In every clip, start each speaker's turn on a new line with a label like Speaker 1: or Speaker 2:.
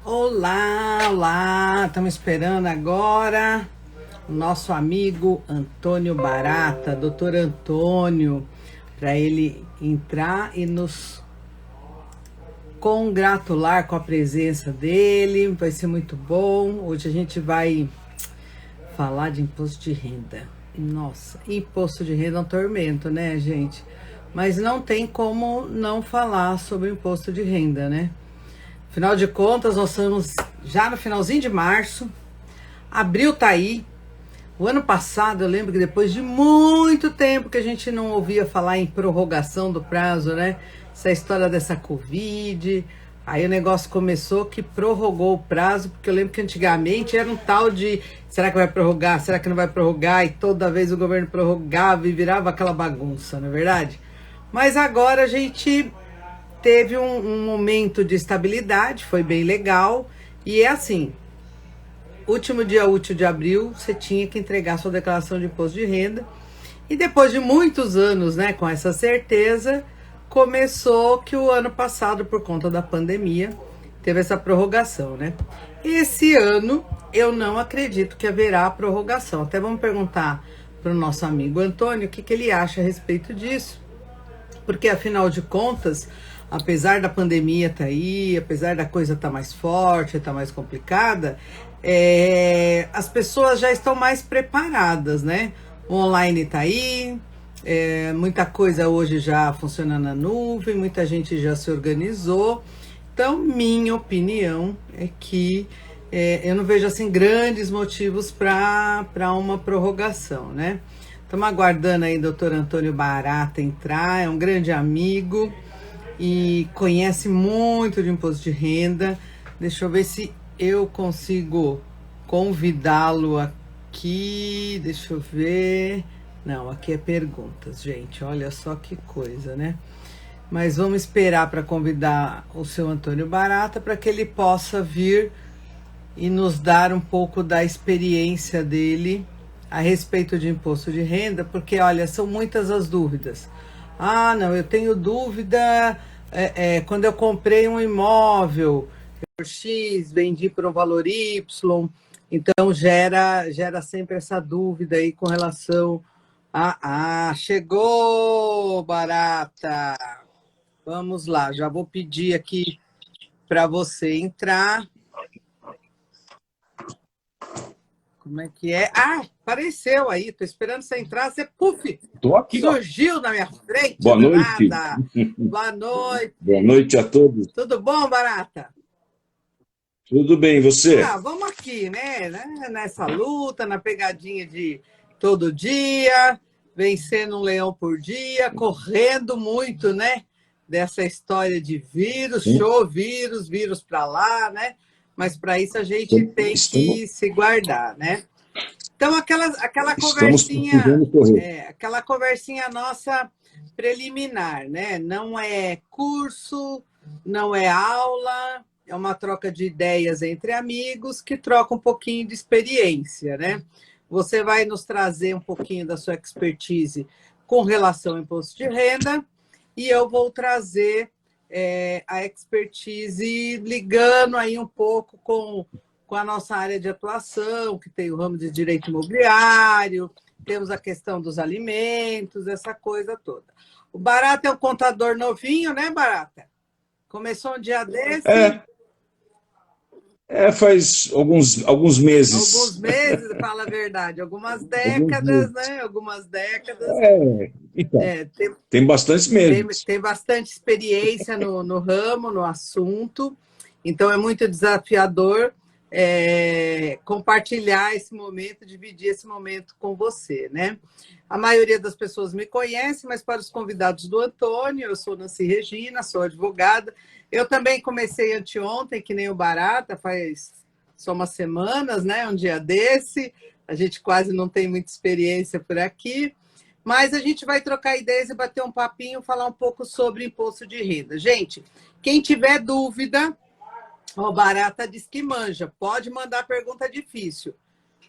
Speaker 1: Olá, olá! Estamos esperando agora o nosso amigo Antônio Barata, doutor Antônio, para ele entrar e nos congratular com a presença dele. Vai ser muito bom. Hoje a gente vai falar de imposto de renda. Nossa, imposto de renda é um tormento, né, gente? Mas não tem como não falar sobre o imposto de renda, né? Afinal de contas, nós estamos já no finalzinho de março, abril tá aí. O ano passado, eu lembro que depois de muito tempo que a gente não ouvia falar em prorrogação do prazo, né? Essa história dessa Covid, aí o negócio começou que prorrogou o prazo, porque eu lembro que antigamente era um tal de será que vai prorrogar, será que não vai prorrogar, e toda vez o governo prorrogava e virava aquela bagunça, não é verdade? Mas agora a gente teve um momento de estabilidade, foi bem legal, e é assim, último dia útil de abril, você tinha que entregar sua declaração de imposto de renda, e depois de muitos anos, né, com essa certeza, começou que o ano passado, por conta da pandemia, teve essa prorrogação, né? Esse ano, eu não acredito que haverá prorrogação, até vamos perguntar para o nosso amigo Antônio o que ele acha a respeito disso, porque afinal de contas, apesar da pandemia estar aí, apesar da coisa estar mais forte, estar mais complicada, as pessoas já estão mais preparadas, né? O online está aí, muita coisa hoje já funciona na nuvem, muita gente já se organizou. Então, minha opinião é que eu não vejo assim grandes motivos para uma prorrogação, né? Estamos aguardando aí o doutor Antônio Barata entrar, é um grande amigo e conhece muito de imposto de renda. Deixa eu ver se eu consigo convidá-lo aqui. Deixa eu ver. Não, aqui é perguntas, gente. Olha só que coisa, né? Mas vamos esperar para convidar o seu Antônio Barata para que ele possa vir e nos dar um pouco da experiência dele a respeito de imposto de renda, porque, olha, são muitas as dúvidas. Ah, não, eu tenho dúvida quando eu comprei um imóvel por X, vendi por um valor Y, então gera sempre essa dúvida aí com relação chegou, Barata! Vamos lá, já vou pedir aqui para você entrar. Como é que é? Apareceu aí, tô esperando você entrar, você, puf,
Speaker 2: Estou aqui, ó.
Speaker 1: surgiu na minha frente
Speaker 2: Boa
Speaker 1: do
Speaker 2: noite.
Speaker 1: nada. Boa noite.
Speaker 2: Boa noite a todos.
Speaker 1: Tudo bom, Barata?
Speaker 2: Tudo bem, e você?
Speaker 1: Vamos aqui, né? Nessa luta, na pegadinha de todo dia, vencendo um leão por dia, correndo muito, né? Dessa história de vírus,
Speaker 2: Sim,
Speaker 1: show vírus para lá, né? Mas para isso a gente tem
Speaker 2: estamos,
Speaker 1: que se guardar, né? Então,
Speaker 2: estamos precisando correr.
Speaker 1: aquela conversinha nossa preliminar, né? Não é curso, não é aula, é uma troca de ideias entre amigos que troca um pouquinho de experiência, né? Você vai nos trazer um pouquinho da sua expertise com relação ao imposto de renda e eu vou trazer a expertise ligando aí um pouco com a nossa área de atuação, que tem o ramo de direito imobiliário, temos a questão dos alimentos, essa coisa toda. O Barata é um contador novinho, né, Barata? Começou um dia desse,
Speaker 2: É, faz alguns
Speaker 1: alguns
Speaker 2: meses.
Speaker 1: meses, fala a verdade, algumas
Speaker 2: Alguns
Speaker 1: décadas,
Speaker 2: meses.
Speaker 1: né? Algumas décadas.
Speaker 2: Então,
Speaker 1: É,
Speaker 2: tem bastante meses.
Speaker 1: tem bastante experiência no ramo, no assunto, então é muito desafiador compartilhar esse momento, dividir esse momento com você, né? A maioria das pessoas me conhece, mas para os convidados do Antônio, eu sou Nancy Regina, sou advogada. Eu também comecei anteontem, que nem o Barata, faz só umas semanas, né? Um dia desse, a gente quase não tem muita experiência por aqui. Mas a gente vai trocar ideias e bater um papinho, falar um pouco sobre imposto de renda. Gente, quem tiver dúvida, o Barata diz que manja, pode mandar pergunta difícil.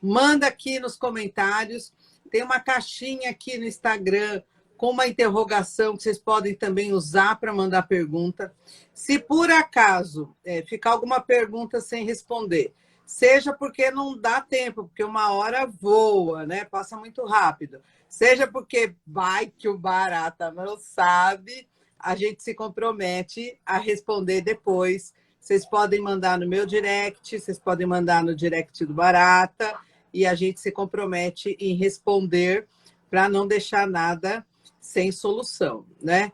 Speaker 1: Manda aqui nos comentários, tem uma caixinha aqui no Instagram com uma interrogação que vocês podem também usar para mandar pergunta. Se por acaso ficar alguma pergunta sem responder, seja porque não dá tempo, porque uma hora voa, né? Passa muito rápido. Seja porque vai que o Barata não sabe, a gente se compromete a responder depois. Vocês podem mandar no meu direct, vocês podem mandar no direct do Barata, e a gente se compromete em responder para não deixar nada sem solução, né?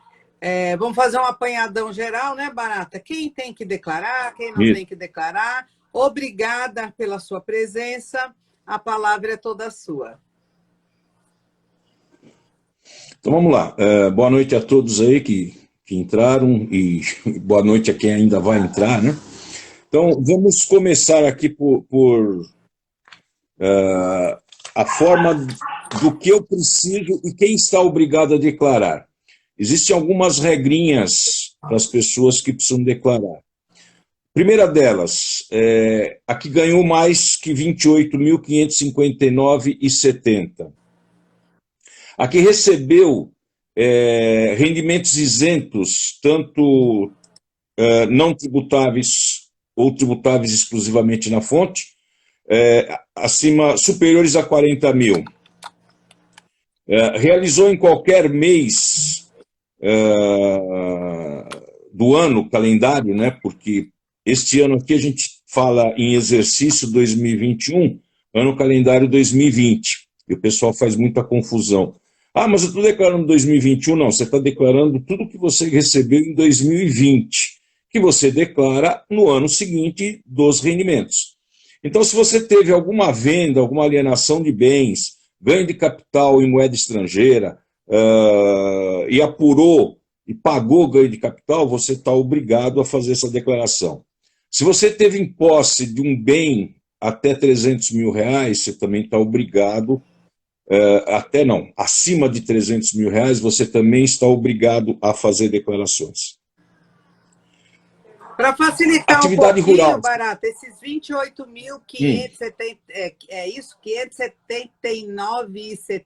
Speaker 1: Vamos fazer um apanhadão geral, né, Barata? Quem tem que declarar, quem não tem que declarar. Obrigada pela sua presença. A palavra é toda sua.
Speaker 2: Então, vamos lá. Boa noite a todos aí que entraram e boa noite a quem ainda vai entrar, né? Então, vamos começar aqui por a forma do que eu preciso e quem está obrigado a declarar. Existem algumas regrinhas para as pessoas que precisam declarar. Primeira delas, a que ganhou mais que R$ 28.559,70. A que recebeu rendimentos isentos, tanto não tributáveis ou tributáveis exclusivamente na fonte, superiores a 40 mil. Realizou em qualquer mês do ano, calendário, né? Porque este ano aqui a gente fala em exercício 2021, ano calendário 2020, e o pessoal faz muita confusão. Ah, mas eu estou declarando 2021. Não, você está declarando tudo que você recebeu em 2020, que você declara no ano seguinte dos rendimentos. Então, se você teve alguma venda, alguma alienação de bens, ganho de capital em moeda estrangeira, e apurou e pagou ganho de capital, você está obrigado a fazer essa declaração. Se você teve em posse de um bem até R$300 mil, você também está obrigado, acima de R$300 mil, você também está obrigado a fazer declarações.
Speaker 1: Para facilitar
Speaker 2: atividade
Speaker 1: um pouquinho,
Speaker 2: rural.
Speaker 1: Barata, esses 28.570, é isso? 579,70?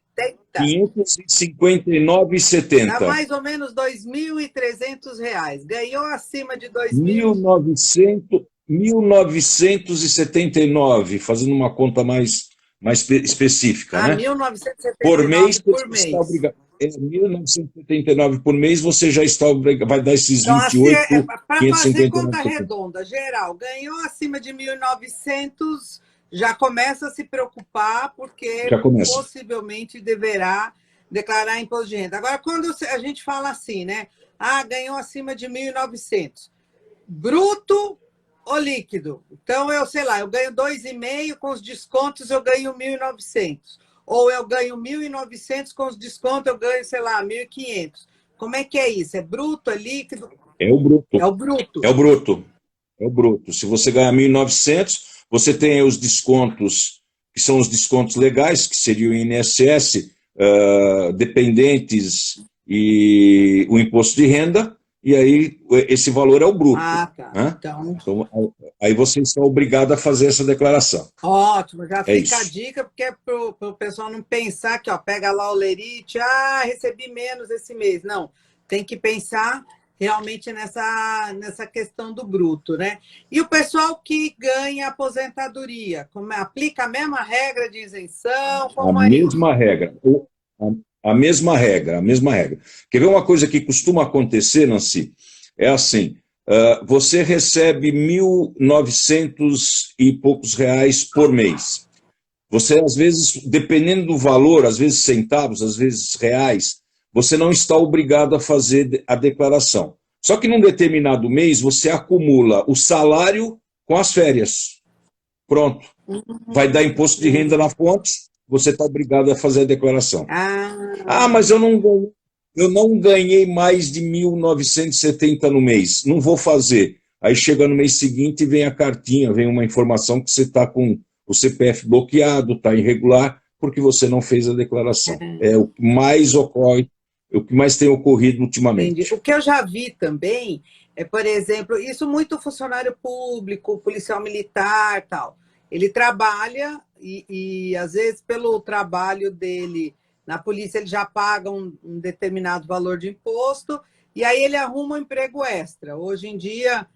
Speaker 2: 559,70.
Speaker 1: Dá mais ou menos R$ 2.300. Ganhou acima de 2.000.
Speaker 2: 1.979, fazendo uma conta mais específica, né?
Speaker 1: 1.979
Speaker 2: por mês.
Speaker 1: Por mês.
Speaker 2: Está obrigado. 1.979 por mês, você já está obrigado, vai dar esses
Speaker 1: então,
Speaker 2: 28,
Speaker 1: para fazer conta redonda, geral, ganhou acima de 1.900, já começa a se preocupar, porque possivelmente deverá declarar imposto de renda. Agora, quando a gente fala assim, né? Ganhou acima de 1.900, bruto ou líquido? Então, eu ganho 2,5, com os descontos eu ganho 1.900. Ou eu ganho 1.900, com os descontos eu ganho, 1.500. Como é que é isso? É bruto, é líquido?
Speaker 2: É o bruto.
Speaker 1: É o bruto.
Speaker 2: É o bruto. É o bruto. Se você ganhar 1.900, você tem os descontos, que são os descontos legais, que seriam o INSS, dependentes e o imposto de renda, e aí esse valor é o bruto.
Speaker 1: Tá.
Speaker 2: Né? Então, aí você está obrigado a fazer essa declaração.
Speaker 1: Ótimo, já fica a dica, porque é para o pessoal não pensar que pega lá o lerite, recebi menos esse mês. Não, tem que pensar realmente nessa questão do bruto, né? E o pessoal que ganha aposentadoria, aplica a mesma regra de isenção?
Speaker 2: A mesma regra. A mesma regra. Quer ver uma coisa que costuma acontecer, Nancy? É assim, você recebe 1.900 e poucos reais por mês. Você, às vezes, dependendo do valor, às vezes centavos, às vezes reais, você não está obrigado a fazer a declaração. Só que num determinado mês, você acumula o salário com as férias. Pronto. Vai dar imposto de renda na fonte, você está obrigado a fazer a declaração. Mas eu não ganhei mais de 1.970 no mês, não vou fazer. Aí chega no mês seguinte e vem a cartinha, vem uma informação que você está com o CPF bloqueado, está irregular, porque você não fez a declaração. É o que mais ocorre, o que mais tem ocorrido ultimamente.
Speaker 1: Entendi. O que eu já vi também por exemplo, isso muito funcionário público, policial militar, tal. Ele trabalha e às vezes, pelo trabalho dele, Na polícia ele já paga um determinado valor de imposto e aí ele arruma um emprego extra. Hoje em dia,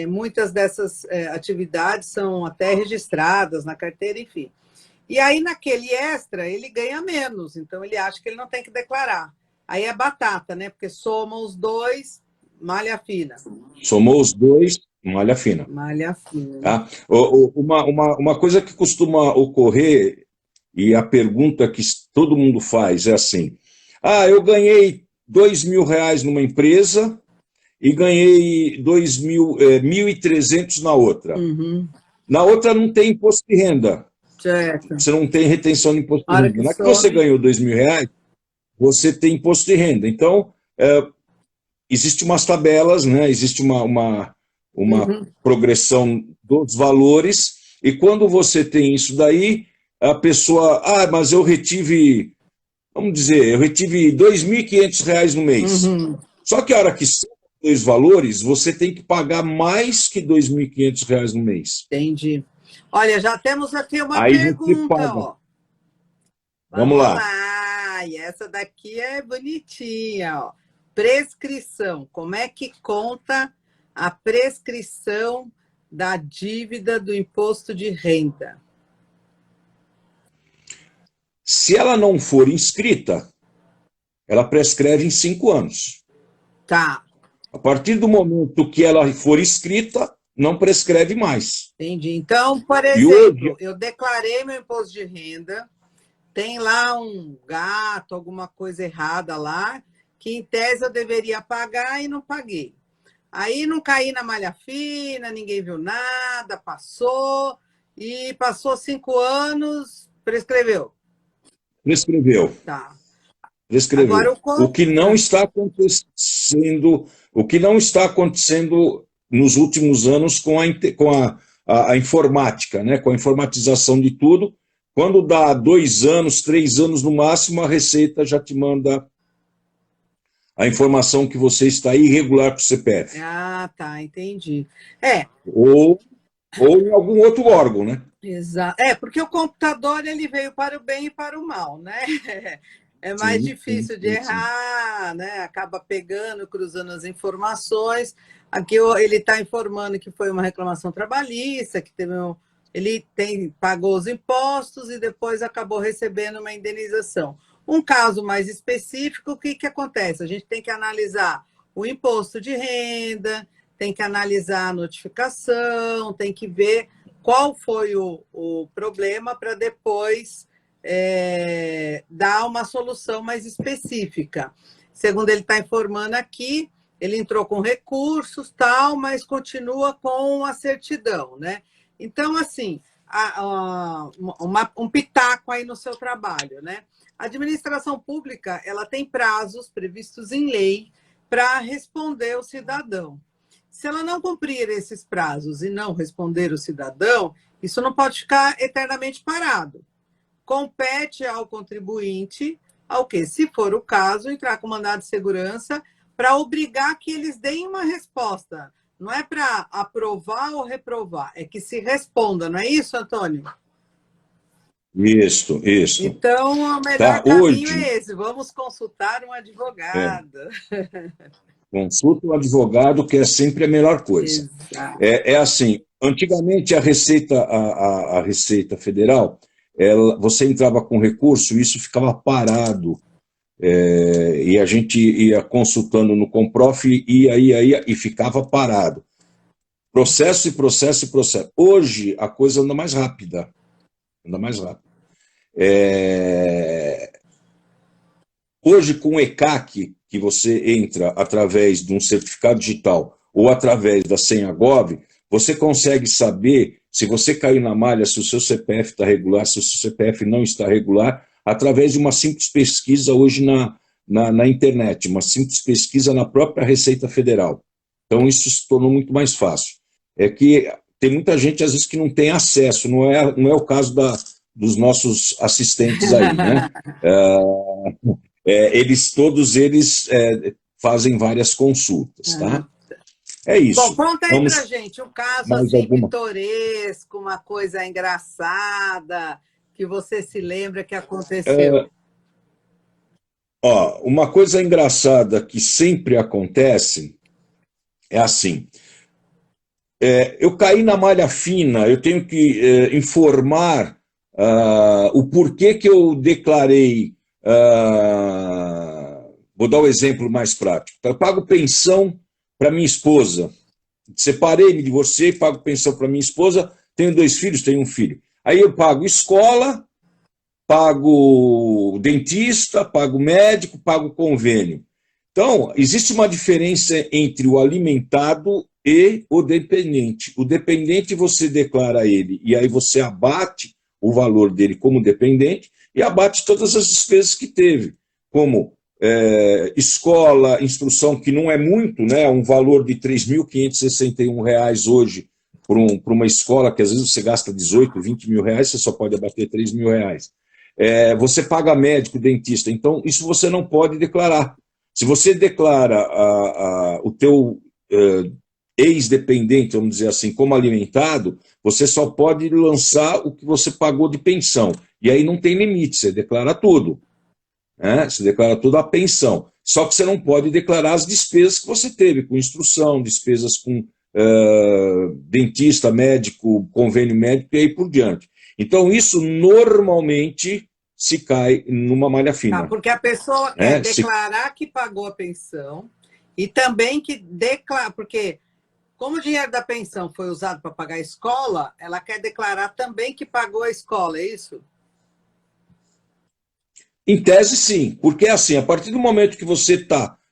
Speaker 1: muitas dessas atividades são até registradas na carteira, enfim. E aí, naquele extra, ele ganha menos, então ele acha que ele não tem que declarar. Aí é batata, né? Porque soma os dois, malha fina.
Speaker 2: Somou os dois, malha fina.
Speaker 1: Malha fina.
Speaker 2: Tá? Uma coisa que costuma ocorrer, e a pergunta que todo mundo faz é assim: eu ganhei R$ 2.000 numa empresa e ganhei 1.300 na outra.
Speaker 1: Uhum.
Speaker 2: Na outra não tem imposto de renda.
Speaker 1: Certo.
Speaker 2: Você não tem retenção de imposto de
Speaker 1: Hora
Speaker 2: renda.
Speaker 1: que
Speaker 2: Na que
Speaker 1: some.
Speaker 2: você ganhou R$ 2.000, você tem imposto de renda. Então, existe umas tabelas, né? Existe uma
Speaker 1: Uhum.
Speaker 2: progressão dos valores, e quando você tem isso daí, a pessoa, mas eu retive, vamos dizer, eu retive R$ 2.500 no mês.
Speaker 1: Uhum.
Speaker 2: Só que a hora que são dois valores, você tem que pagar mais que R$ 2.500 no mês.
Speaker 1: Entendi. Olha, já temos aqui uma
Speaker 2: Aí você
Speaker 1: pergunta,
Speaker 2: paga.
Speaker 1: ó.
Speaker 2: Vamos
Speaker 1: Vamos
Speaker 2: lá.
Speaker 1: lá. E essa daqui é bonitinha, ó. Prescrição. Como é que conta a prescrição da dívida do imposto de renda?
Speaker 2: Se ela não for inscrita, ela prescreve em 5 anos.
Speaker 1: Tá,
Speaker 2: A partir do momento que ela for inscrita, não prescreve mais.
Speaker 1: entendi. Então, por
Speaker 2: E
Speaker 1: exemplo,
Speaker 2: hoje,
Speaker 1: eu declarei meu imposto de renda, tem lá um gato, alguma coisa errada lá, que em tese eu deveria pagar e não paguei. Aí não caí na malha fina, ninguém viu nada, passou, e passou 5 anos, prescreveu.
Speaker 2: prescreveu.
Speaker 1: Tá. Agora
Speaker 2: Prescreveu.
Speaker 1: o
Speaker 2: O que não está acontecendo, o que não está acontecendo nos últimos anos com a informática, né? Com a informatização de tudo. Quando dá 2 anos, 3 anos no máximo, a Receita já te manda a informação que você está irregular com o CPF.
Speaker 1: Tá, entendi.
Speaker 2: Ou em algum outro órgão, né?
Speaker 1: Exato. Porque o computador ele veio para o bem e para o mal, né? É mais
Speaker 2: Sim, sim,
Speaker 1: difícil de
Speaker 2: sim, sim.
Speaker 1: errar, né? Acaba pegando, cruzando as informações. Aqui ele está informando que foi uma reclamação trabalhista, que ele pagou os impostos e depois acabou recebendo uma indenização. Um caso mais específico, o que acontece? A gente tem que analisar o imposto de renda, tem que analisar a notificação, tem que ver qual foi o problema para depois dar uma solução mais específica. Segundo ele está informando aqui, ele entrou com recursos, tal, mas continua com a certidão, né? Então, assim, um pitaco aí no seu trabalho, né? A administração pública, ela tem prazos previstos em lei para responder o cidadão. Se ela não cumprir esses prazos e não responder o cidadão, isso não pode ficar eternamente parado. Compete ao contribuinte, ao que, se for o caso, entrar com mandado de segurança para obrigar que eles deem uma resposta. Não é para aprovar ou reprovar, é que se responda, não é isso, Antônio?
Speaker 2: Isso.
Speaker 1: Então, o melhor
Speaker 2: Tá,
Speaker 1: caminho
Speaker 2: hoje,
Speaker 1: é esse, vamos consultar um advogado.
Speaker 2: consulta o advogado, que é sempre a melhor coisa.
Speaker 1: Exato.
Speaker 2: É assim, antigamente a Receita Federal, você entrava com recurso e isso ficava parado. E a gente ia consultando no Comprof, ia, e ficava parado. Processo e processo e processo. Hoje a coisa anda mais rápida. Hoje, com o ECAC, que você entra através de um certificado digital ou através da senha Gov, você consegue saber se você caiu na malha, se o seu CPF está regular, se o seu CPF não está regular, através de uma simples pesquisa hoje na internet, uma simples pesquisa na própria Receita Federal. Então, isso se tornou muito mais fácil. É que tem muita gente, às vezes, que não tem acesso, não é o caso dos nossos assistentes aí, né? Todos eles fazem várias consultas, tá? É
Speaker 1: Bom,
Speaker 2: isso.
Speaker 1: conta aí pra gente um caso
Speaker 2: Mais
Speaker 1: assim
Speaker 2: alguma?
Speaker 1: pitoresco, uma coisa engraçada que você se lembra que aconteceu.
Speaker 2: Ó, uma coisa engraçada que sempre acontece é assim, eu caí na malha fina, eu tenho que informar o porquê que eu declarei, vou dar um exemplo mais prático, eu pago pensão para minha esposa, separei, me divorciei, pago pensão para minha esposa, tenho 2 filhos, tenho um filho. Aí eu pago escola, pago dentista, pago médico, pago convênio. Então, existe uma diferença entre o alimentado e o dependente. O dependente você declara ele, e aí você abate o valor dele como dependente e abate todas as despesas que teve, como escola, instrução, que não é muito, né? Um valor de R$ 3.561 hoje para uma escola, que às vezes você gasta 18, 20 mil reais, você só pode abater 3 mil reais. Você paga médico, dentista, então isso você não pode declarar. Se você declara o teu ex-dependente, vamos dizer assim, como alimentado, você só pode lançar o que você pagou de pensão. E aí não tem limite, você declara tudo. Né? Você declara toda a pensão. Só que você não pode declarar as despesas que você teve, com instrução, despesas com dentista, médico, convênio médico e aí por diante. Então, isso normalmente se cai numa malha fina.
Speaker 1: Porque a pessoa quer declarar que pagou a pensão e também que declara, porque como o dinheiro da pensão foi usado para pagar a escola, ela quer declarar também que pagou a escola, é isso?
Speaker 2: Em tese, sim, porque assim, a partir do momento que você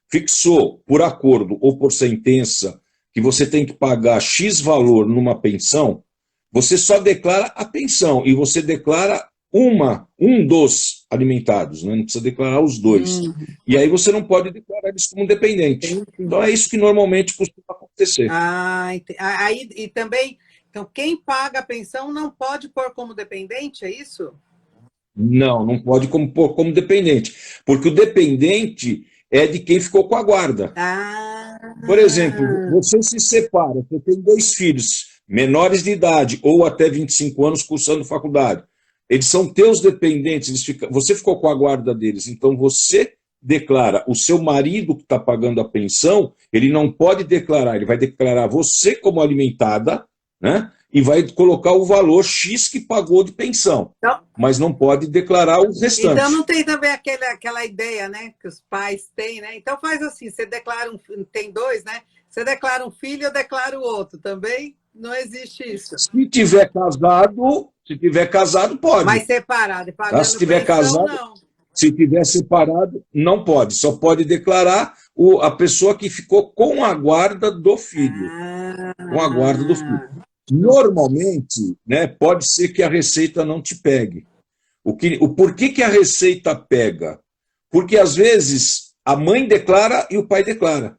Speaker 2: fixou por acordo ou por sentença que você tem que pagar X valor numa pensão, você só declara a pensão e você declara um dos alimentados, né? Não precisa declarar os dois. E aí você não pode declarar isso como dependente. Entendi. Então é isso que normalmente costuma acontecer.
Speaker 1: Aí, e também, então quem paga a pensão não pode pôr como dependente, é isso?
Speaker 2: Não pode pôr como dependente, porque o dependente é de quem ficou com a guarda. Por exemplo, você se separa, você tem 2 filhos, menores de idade, ou até 25 anos cursando faculdade. Eles são teus dependentes, você ficou com a guarda deles, então você declara, o seu marido que está pagando a pensão, ele não pode declarar, ele vai declarar você como alimentada, né? E vai colocar o valor X que pagou de pensão, então, mas não pode declarar os restantes.
Speaker 1: Então não tem também aquela ideia, né, que os pais têm, né? Então faz assim, você declara tem 2, né? Você declara um filho, eu declaro o outro, também não existe isso.
Speaker 2: Se tiver casado, pode.
Speaker 1: Mas separado, pagando
Speaker 2: se tiver
Speaker 1: pensão,
Speaker 2: casado,
Speaker 1: não.
Speaker 2: Se tiver separado, não pode. Só pode declarar a pessoa que ficou com a guarda do filho. Com a guarda do filho. Normalmente, né, pode ser que a Receita não te pegue. O porquê que a Receita pega? Porque, às vezes, a mãe declara e o pai declara.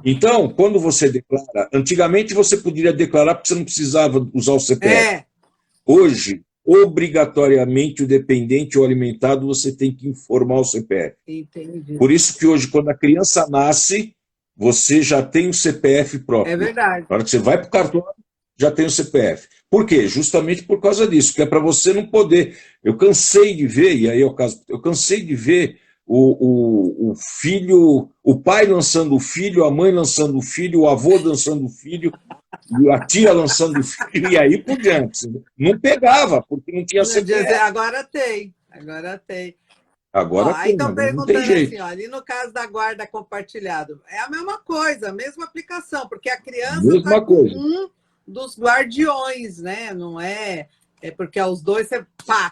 Speaker 2: Então, quando você declara, antigamente você poderia declarar porque você não precisava usar o CPF. Hoje, obrigatoriamente, o dependente ou alimentado, você tem que informar o CPF.
Speaker 1: Entendi.
Speaker 2: Por isso que hoje, quando a criança nasce, você já tem o CPF próprio.
Speaker 1: É verdade.
Speaker 2: Na hora que você vai para o cartório, já tem o CPF. Por quê? Justamente por causa disso, que é para você não poder... Eu cansei de ver, e aí é o caso, eu cansei de ver o filho, o pai lançando o filho, a mãe lançando o filho, o avô lançando o filho, a tia lançando o filho, e aí por diante. Não pegava, porque não tinha CPF.
Speaker 1: Agora tem, agora tem.
Speaker 2: Agora
Speaker 1: aí estão perguntando
Speaker 2: assim,
Speaker 1: ó, ali no caso da guarda compartilhada, é a mesma coisa, a mesma aplicação, porque a criança está com um dos guardiões, né? Não é porque os dois você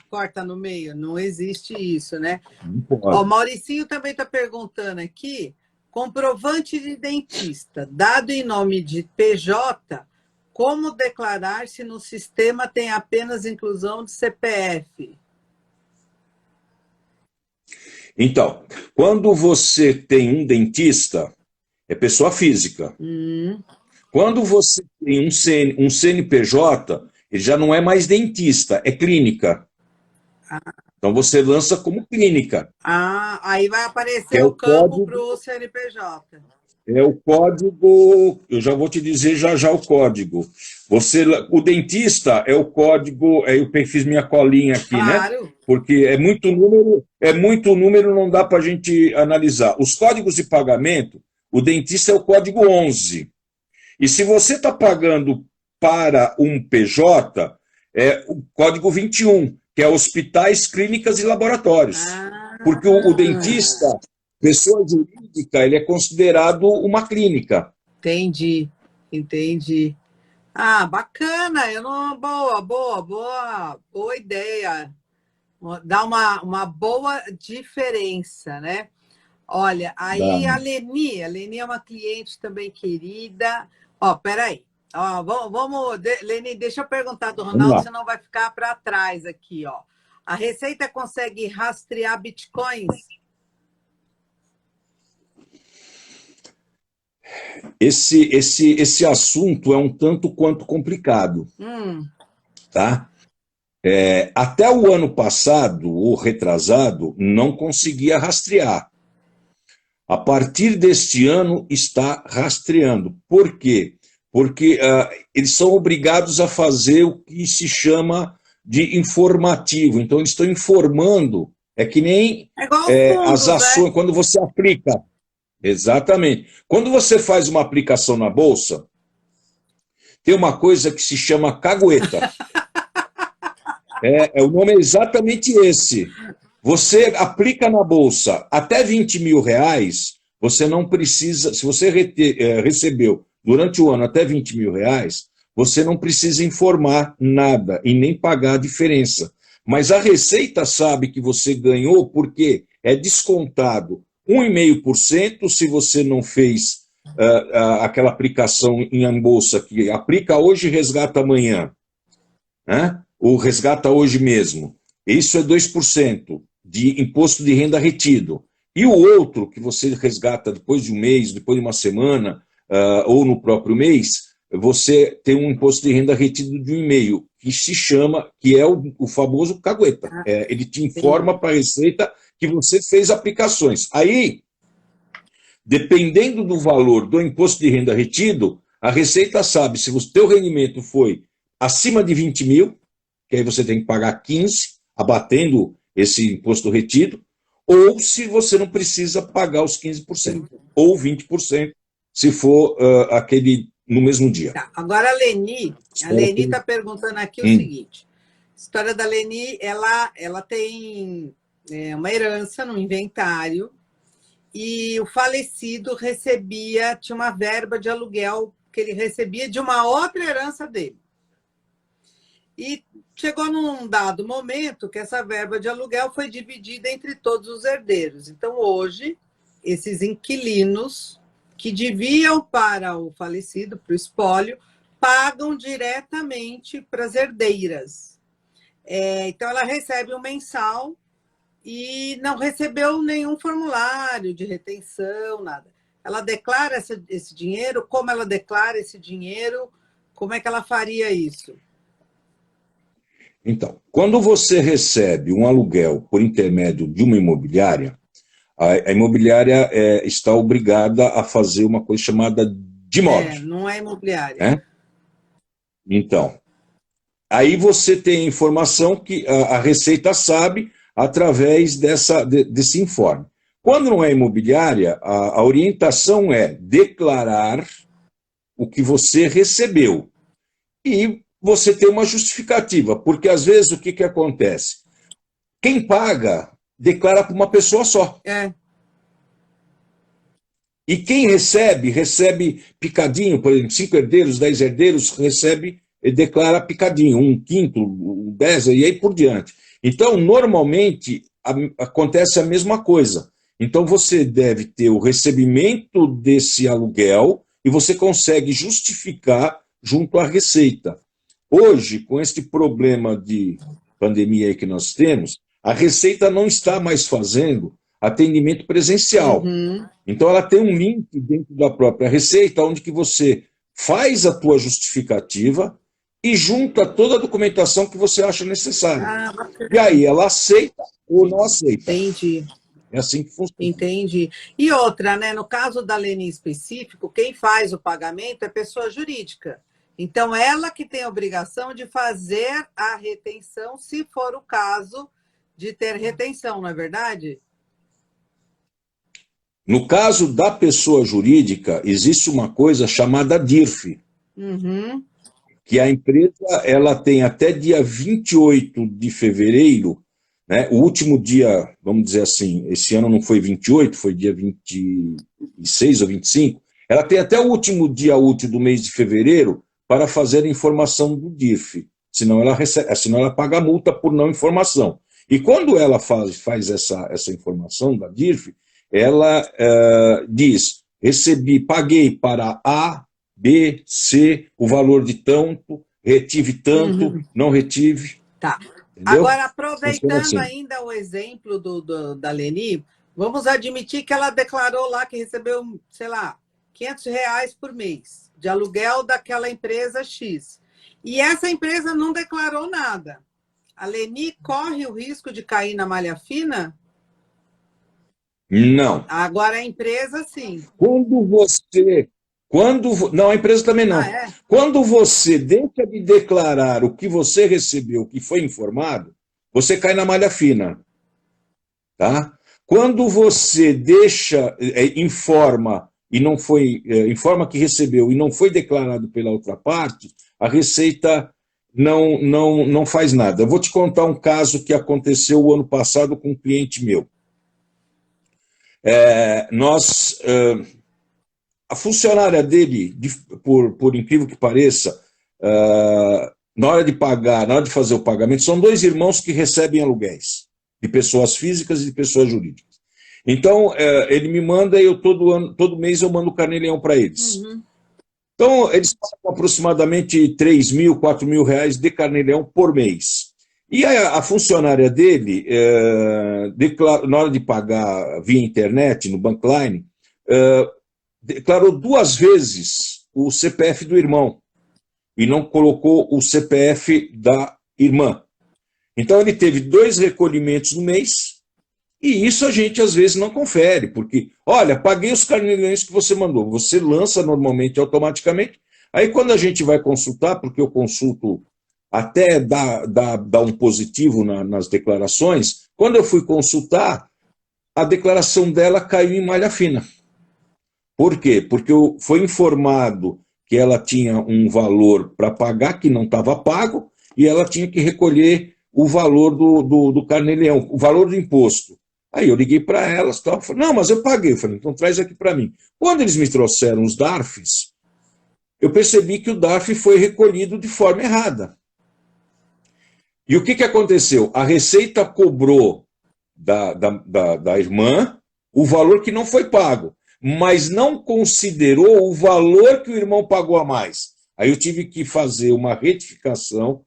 Speaker 1: corta no meio, não existe isso, né? Ó, o Mauricinho também está perguntando aqui, comprovante de dentista, dado em nome de PJ, como declarar se no sistema tem apenas inclusão de CPF?
Speaker 2: Então, quando você tem um dentista, é pessoa física. Quando você tem um CNPJ, ele já não é mais dentista, é clínica. Então você lança como clínica.
Speaker 1: Aí vai aparecer o campo para o CNPJ.
Speaker 2: É o código, eu já vou te dizer já já o código. O dentista é o código, eu fiz minha colinha aqui, né?
Speaker 1: Claro.
Speaker 2: Porque é muito número, não dá para a gente analisar. Os códigos de pagamento, o dentista é o código 11. E se você está pagando para um PJ, é o código 21, que é hospitais, clínicas e laboratórios. Porque o dentista, pessoa jurídica, ele é considerado uma clínica.
Speaker 1: Entendi, entendi. Ah, bacana, eu não, boa ideia. Dá uma boa diferença, né? Olha, aí
Speaker 2: Da...
Speaker 1: a Leni é uma cliente também querida. Ó, peraí. Ó, Leni, deixa eu perguntar do
Speaker 2: Vamos
Speaker 1: Ronaldo,
Speaker 2: lá.
Speaker 1: senão vai ficar para trás aqui, ó. A Receita consegue rastrear bitcoins?
Speaker 2: Esse assunto é um tanto quanto complicado, tá? Até o ano passado, ou retrasado, não conseguia rastrear. A partir deste ano, está rastreando. Por quê? Porque eles são obrigados a fazer o que se chama de informativo. Então, eles estão informando, é que nem
Speaker 1: igual fundos,
Speaker 2: as ações,
Speaker 1: né?
Speaker 2: quando você aplica. Exatamente. Quando você faz uma aplicação na Bolsa, tem uma coisa que se chama cagueta. O nome é exatamente esse. Você aplica na Bolsa até 20 mil reais, você não precisa, se você recebeu durante o ano até 20 mil reais, você não precisa informar nada e nem pagar a diferença. Mas a Receita sabe que você ganhou porque é descontado 1,5% se você não fez aquela aplicação em bolsa que aplica hoje e resgata amanhã, né? Ou resgata hoje mesmo. Isso é 2% de imposto de renda retido. E o outro, que você resgata depois de um mês, depois de uma semana, ou no próprio mês, você tem um imposto de renda retido de 1,5%, que se chama, que é o famoso cagueta. Ele te informa para a Receita que você fez aplicações. Aí, dependendo do valor do imposto de renda retido, a Receita sabe se o teu rendimento foi acima de 20 mil, que aí você tem que pagar 15, abatendo esse imposto retido, ou se você não precisa pagar os 15%, ou 20%, se for aquele no mesmo dia.
Speaker 1: Tá. Agora a Leni está perguntando aqui o seguinte: a história da Leni, ela tem uma herança no inventário e o falecido tinha uma verba de aluguel que ele recebia de uma outra herança dele. E chegou num dado momento que essa verba de aluguel foi dividida entre todos os herdeiros. Então, hoje, esses inquilinos que deviam para o falecido, para o espólio, pagam diretamente para as herdeiras. Então, ela recebe um mensal e não recebeu nenhum formulário de retenção, nada. Ela declara esse dinheiro, como ela declara esse dinheiro, como é que ela faria isso?
Speaker 2: Então, quando você recebe um aluguel por intermédio de uma imobiliária, a imobiliária está obrigada a fazer uma coisa chamada de mod.
Speaker 1: Não é imobiliária.
Speaker 2: Então, aí você tem a informação que a Receita sabe através desse informe. Quando não é imobiliária, a orientação é declarar o que você recebeu. E você tem uma justificativa, porque às vezes o que acontece? Quem paga declara para uma pessoa só. E quem recebe picadinho, por exemplo, 5 herdeiros, 10 herdeiros, declara picadinho, 1/5, 10, e aí por diante. Então, normalmente, acontece a mesma coisa. Então, você deve ter o recebimento desse aluguel e você consegue justificar junto à Receita. Hoje, com este problema de pandemia aí que nós temos, a Receita não está mais fazendo atendimento presencial. Então, ela tem um link dentro da própria Receita, onde que você faz a tua justificativa e junta toda a documentação que você acha necessária. E aí ela aceita ou não aceita.
Speaker 1: Entendi.
Speaker 2: É assim que funciona.
Speaker 1: Entendi. E outra, né? No caso da Leni específico, quem faz o pagamento é pessoa jurídica. Então, ela que tem a obrigação de fazer a retenção, se for o caso de ter retenção, não é verdade?
Speaker 2: No caso da pessoa jurídica, existe uma coisa chamada DIRF,
Speaker 1: Uhum.
Speaker 2: que a empresa ela tem até dia 28 de fevereiro, né, o último dia, vamos dizer assim, esse ano não foi 28, foi dia 26 ou 25, ela tem até o último dia útil do mês de fevereiro para fazer a informação do DIRF, senão senão ela paga a multa por não informação. E quando ela faz essa informação da DIRF, ela diz, paguei para A, B, C, o valor de tanto, retive tanto, não retive.
Speaker 1: Tá.
Speaker 2: Entendeu?
Speaker 1: Agora, aproveitando
Speaker 2: assim.
Speaker 1: ainda o exemplo da Leni, vamos admitir que ela declarou lá que recebeu, sei lá, R$ 500 por mês de aluguel daquela empresa X. E essa empresa não declarou nada. A Leni corre o risco de cair na malha fina?
Speaker 2: Não.
Speaker 1: Agora a empresa, sim.
Speaker 2: Não, a empresa também não.
Speaker 1: É?
Speaker 2: Quando você deixa de declarar o que você recebeu, o que foi informado, você cai na malha fina. Tá? Quando você informa que recebeu e não foi declarado pela outra parte, a Receita não faz nada. Eu vou te contar um caso que aconteceu o ano passado com um cliente meu. A funcionária dele, por incrível que pareça, na hora de fazer o pagamento, são dois irmãos que recebem aluguéis, de pessoas físicas e de pessoas jurídicas. Então, ele me manda e todo mês eu mando o carnê-leão para eles.
Speaker 1: Uhum.
Speaker 2: Então, eles pagam aproximadamente 3 mil, 4 mil reais de carnê-leão por mês. E a funcionária dele, na hora de pagar via internet, no Bankline, declarou 2 vezes o CPF do irmão e não colocou o CPF da irmã. Então, ele teve 2 recolhimentos no mês e isso a gente, às vezes, não confere, porque, olha, paguei os carnê-leões que você mandou. Você lança normalmente, automaticamente. Aí, quando a gente vai consultar, porque eu consulto até dar um positivo nas declarações, quando eu fui consultar, a declaração dela caiu em malha fina. Por quê? Porque foi informado que ela tinha um valor para pagar que não estava pago e ela tinha que recolher o valor do carnê-leão, o valor do imposto. Aí eu liguei para elas, falei, não, mas eu paguei. Eu falei, então traz aqui para mim. Quando eles me trouxeram os DARFs, eu percebi que o DARF foi recolhido de forma errada. E o que aconteceu? A Receita cobrou da irmã o valor que não foi pago, mas não considerou o valor que o irmão pagou a mais. Aí eu tive que fazer uma retificação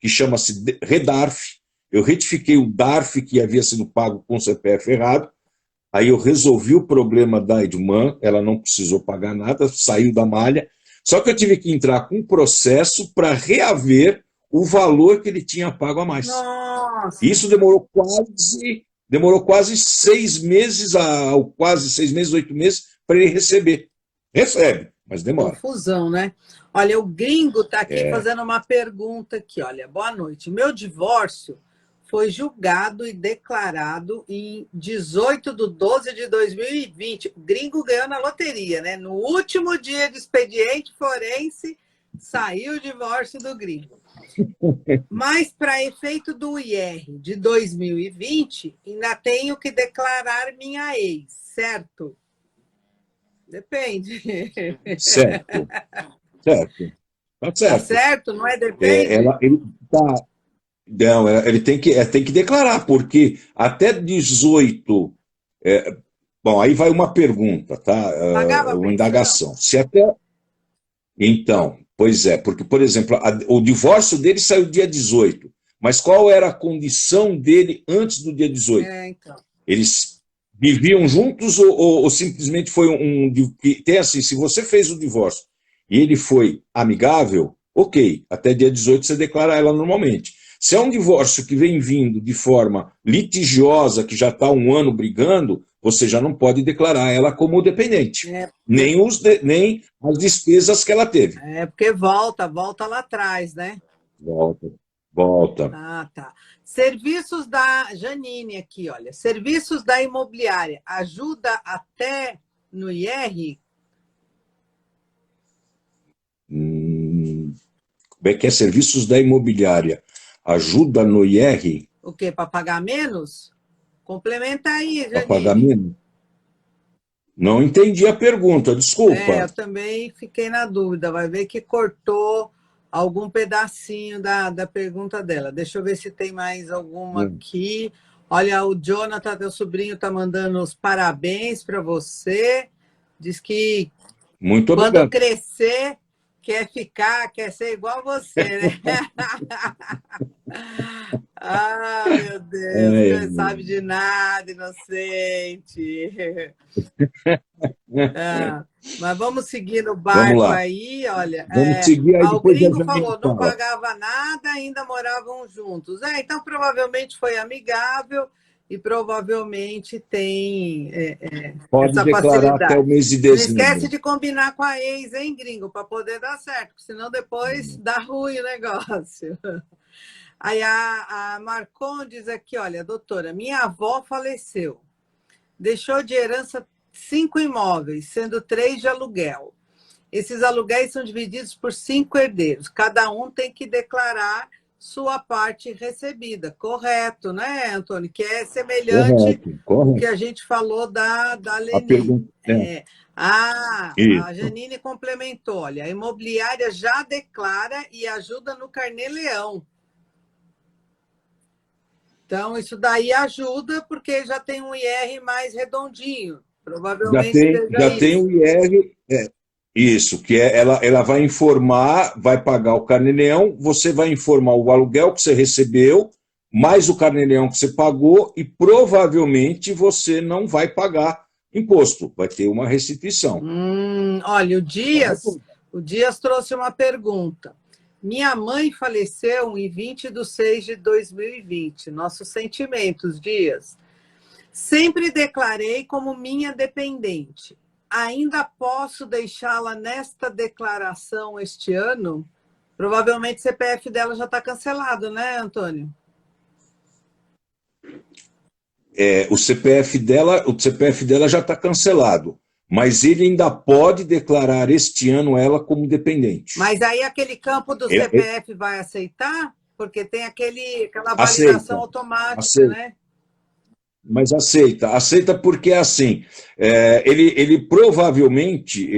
Speaker 2: que chama-se REDARF. Eu retifiquei o DARF que havia sido pago com o CPF errado. Aí eu resolvi o problema da irmã, ela não precisou pagar nada, saiu da malha. Só que eu tive que entrar com um processo para reaver o valor que ele tinha pago a mais.
Speaker 1: Nossa.
Speaker 2: Isso demorou quase 6 meses, quase 6 meses, 8 meses, para ele receber. Recebe, mas demora.
Speaker 1: Confusão, né? Olha, o Gringo está aqui fazendo uma pergunta aqui. Olha, boa noite. Meu divórcio foi julgado e declarado em 18/12/2020. O Gringo ganhou na loteria, né? No último dia de expediente forense, saiu o divórcio do Gringo. Mas, para efeito do IR de 2020, ainda tenho que declarar minha ex, certo? Depende.
Speaker 2: Certo. Tá certo.
Speaker 1: Tá certo? Não é depende?
Speaker 2: Ele tem que declarar, porque até 18... bom, aí vai uma pergunta, tá? Uma indagação. Então, pois é, porque, por exemplo, o divórcio dele saiu dia 18, mas qual era a condição dele antes do dia 18?
Speaker 1: Então.
Speaker 2: Eles viviam juntos ou simplesmente foi tem assim, se você fez o divórcio e ele foi amigável, ok, até dia 18 você declara ela normalmente. Se é um divórcio que vem vindo de forma litigiosa, que já está 1 ano brigando, você já não pode declarar ela como dependente, nem as despesas que ela teve.
Speaker 1: Porque volta lá atrás, né?
Speaker 2: Volta.
Speaker 1: Ah, tá. Serviços da Janine aqui, olha. Serviços da imobiliária. Ajuda até no IR?
Speaker 2: Como é que é? Serviços da imobiliária. Ajuda no IR?
Speaker 1: O quê? Para pagar menos? Complementa aí, Janine.
Speaker 2: Para pagar menos? Não entendi a pergunta, desculpa.
Speaker 1: Eu também fiquei na dúvida. Vai ver que cortou algum pedacinho da pergunta dela. Deixa eu ver se tem mais alguma aqui. Olha, o Jonathan, teu sobrinho, está mandando os parabéns para você. Diz que
Speaker 2: muito
Speaker 1: quando
Speaker 2: obrigado.
Speaker 1: crescer, quer ser igual a você, né? Ah, meu Deus, não sabe de nada, inocente. Mas vamos seguir no barco aí, olha.
Speaker 2: Vamos seguir aí,
Speaker 1: o gringo falou, não pagava nada, ainda moravam juntos. Então, provavelmente foi amigável e provavelmente tem
Speaker 2: pode
Speaker 1: essa
Speaker 2: declarar
Speaker 1: facilidade.
Speaker 2: até o mês de dezembro.
Speaker 1: Não esquece de combinar com a ex, hein, gringo, para poder dar certo, porque senão depois dá ruim o negócio. Aí a Marcon diz aqui, olha, doutora, minha avó faleceu, deixou de herança 5 imóveis, sendo 3 de aluguel. Esses aluguéis são divididos por 5 herdeiros. Cada um tem que declarar sua parte recebida. Correto, né, Antônio? Que é semelhante ao que a gente falou da Leni. A Janine complementou. Olha, a imobiliária já declara e ajuda no Carnê-Leão. Então, isso daí ajuda porque já tem um IR mais redondinho. Provavelmente
Speaker 2: já tem o IR, isso, que ela vai informar, vai pagar o Carnê-Leão, você vai informar o aluguel que você recebeu, mais o Carnê-Leão que você pagou, e provavelmente você não vai pagar imposto, vai ter uma restituição.
Speaker 1: Olha, o Dias trouxe uma pergunta. Minha mãe faleceu em 20/6/2020. Nossos sentimentos, Dias. Sempre declarei como minha dependente. Ainda posso deixá-la nesta declaração este ano? Provavelmente o CPF dela já está cancelado, né, Antônio?
Speaker 2: O CPF dela já está cancelado, mas ele ainda pode declarar este ano ela como dependente.
Speaker 1: Mas aí aquele campo do CPF vai aceitar? Porque tem aquela validação automática, né?
Speaker 2: Mas aceita porque é assim, ele provavelmente,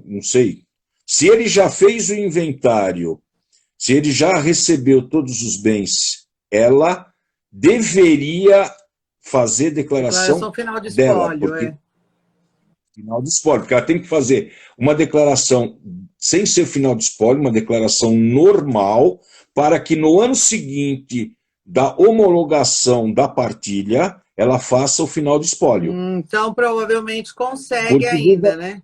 Speaker 2: não sei, se ele já fez o inventário, se ele já recebeu todos os bens, ela deveria fazer declaração
Speaker 1: final de
Speaker 2: dela,
Speaker 1: espólio,
Speaker 2: final de espólio, porque ela tem que fazer uma declaração sem ser final de espólio, uma declaração normal, para que no ano seguinte da homologação da partilha, ela faça o final de espólio.
Speaker 1: Então, provavelmente consegue ainda, né?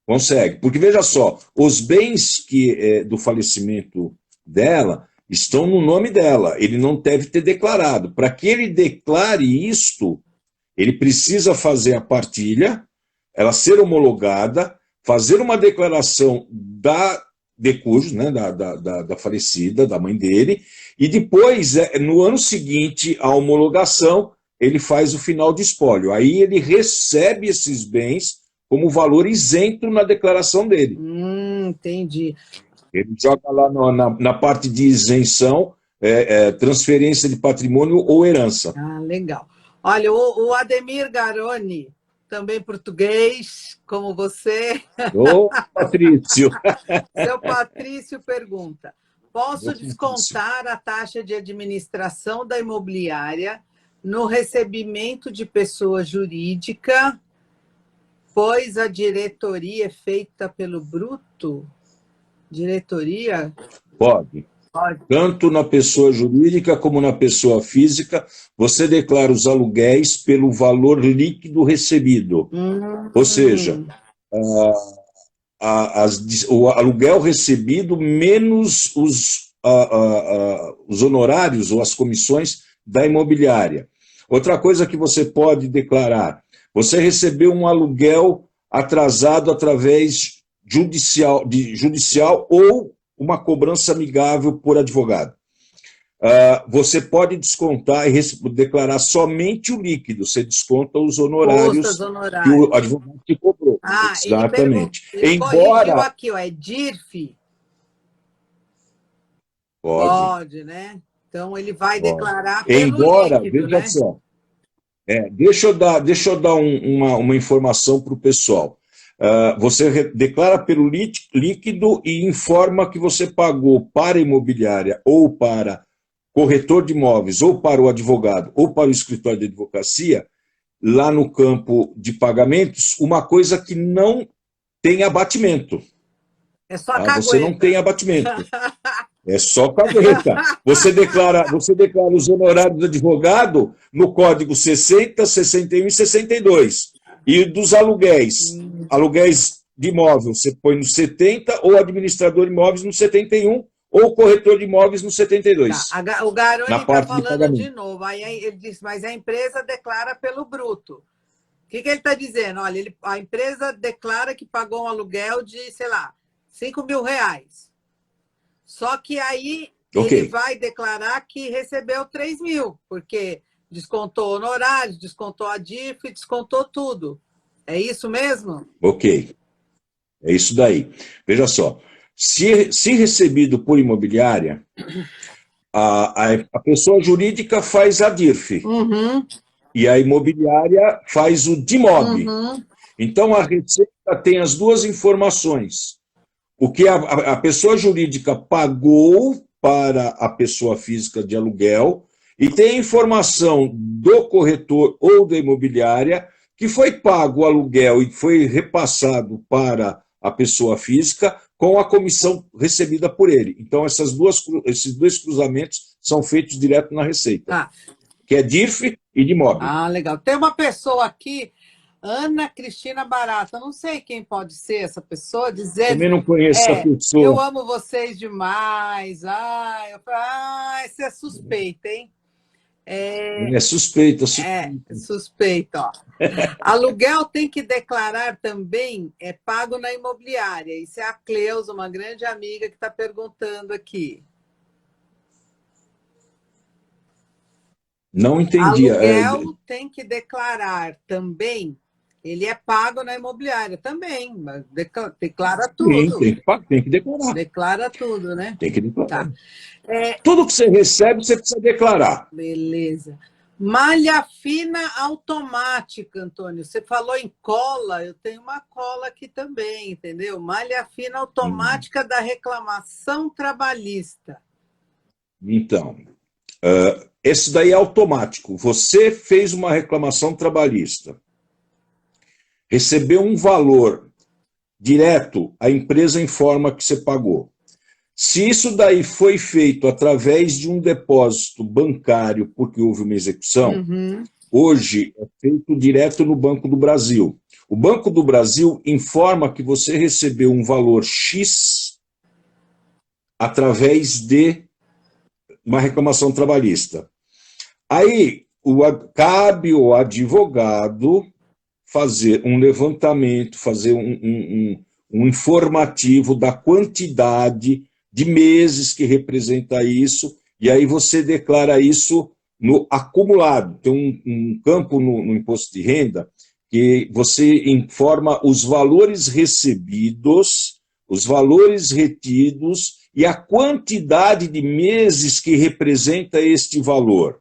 Speaker 2: Consegue. Porque, veja só, os bens do falecimento dela estão no nome dela. Ele não deve ter declarado. Para que ele declare isto, ele precisa fazer a partilha, ela ser homologada, fazer uma declaração de cujo, né, da falecida, da mãe dele, e depois, no ano seguinte, à homologação, ele faz o final de espólio. Aí ele recebe esses bens como valor isento na declaração dele.
Speaker 1: Entendi.
Speaker 2: Ele joga lá na parte de isenção, transferência de patrimônio ou herança.
Speaker 1: Legal. Olha, o Ademir Garoni, também português, como você.
Speaker 2: Ô, Patrício.
Speaker 1: Seu Patrício pergunta, posso descontar a taxa de administração da imobiliária no recebimento de pessoa jurídica, pois a diretoria é feita pelo bruto? Diretoria?
Speaker 2: Pode. Tanto na pessoa jurídica como na pessoa física, você declara os aluguéis pelo valor líquido recebido. Ou seja, o aluguel recebido menos os os honorários ou as comissões da imobiliária. Outra coisa que você pode declarar, você recebeu um aluguel atrasado através judicial ou uma cobrança amigável por advogado. Você pode descontar e declarar somente o líquido, você desconta os honorários que o advogado te cobrou. Exatamente.
Speaker 1: Ele corrigiu aqui, ó, é DIRF? Pode, né? Então ele vai declarar pelo líquido,
Speaker 2: veja, né? Só, deixa eu dar uma informação para o pessoal. Você declara pelo líquido e informa que você pagou para a imobiliária ou para corretor de imóveis, ou para o advogado, ou para o escritório de advocacia, lá no campo de pagamentos, uma coisa que não tem abatimento.
Speaker 1: É só cagueta.
Speaker 2: Você não tem abatimento. É só cagueta. Você declara os honorários do advogado no código 60, 61 e 62. E dos aluguéis de imóvel, você põe no 70, ou administrador de imóveis no 71, ou corretor de imóveis no 72.
Speaker 1: Tá. O Garoni está falando de novo. Aí ele disse, mas a empresa declara pelo bruto. O que ele está dizendo? Olha, a empresa declara que pagou um aluguel de, sei lá, R$5.000. Só que aí ele vai declarar que recebeu 3.000, porque descontou honorários, descontou a DIF, descontou tudo. É isso mesmo?
Speaker 2: Ok. É isso daí. Veja só. Se recebido por imobiliária, a pessoa jurídica faz a DIRF. E a imobiliária faz o DIMOB. Então, a Receita tem as duas informações. O que a pessoa jurídica pagou para a pessoa física de aluguel e tem a informação do corretor ou da imobiliária que foi pago o aluguel e foi repassado para a pessoa física com a comissão recebida por ele. Então, esses dois cruzamentos são feitos direto na Receita, que é DIRF e DIMOB.
Speaker 1: Legal. Tem uma pessoa aqui, Ana Cristina Barata, não sei quem pode ser essa pessoa, dizendo...
Speaker 2: Também não conheço essa pessoa.
Speaker 1: Eu amo vocês demais. Isso é suspeita, hein?
Speaker 2: É suspeita.
Speaker 1: Suspeita, ó. Aluguel tem que declarar também, é pago na imobiliária. Isso é a Cleusa, uma grande amiga que está perguntando aqui.
Speaker 2: Não entendi.
Speaker 1: Aluguel tem que declarar também, ele é pago na imobiliária também, mas declara tudo.
Speaker 2: Tem que declarar.
Speaker 1: Declara tudo, né?
Speaker 2: Tem que declarar.
Speaker 1: Tá.
Speaker 2: Tudo que você recebe, você precisa declarar.
Speaker 1: Beleza. Malha fina automática, Antônio. Você falou em cola, eu tenho uma cola aqui também, entendeu? Malha fina automática da reclamação trabalhista.
Speaker 2: Então, esse daí é automático. Você fez uma reclamação trabalhista, recebeu um valor direto, a empresa informa que você pagou. Se isso daí foi feito através de um depósito bancário, porque houve uma execução, hoje é feito direto no Banco do Brasil. O Banco do Brasil informa que você recebeu um valor X através de uma reclamação trabalhista. Aí, cabe ao advogado fazer um levantamento, fazer um informativo da quantidade de meses que representa isso, e aí você declara isso no acumulado. Tem um campo no imposto de renda que você informa os valores recebidos, os valores retidos e a quantidade de meses que representa este valor.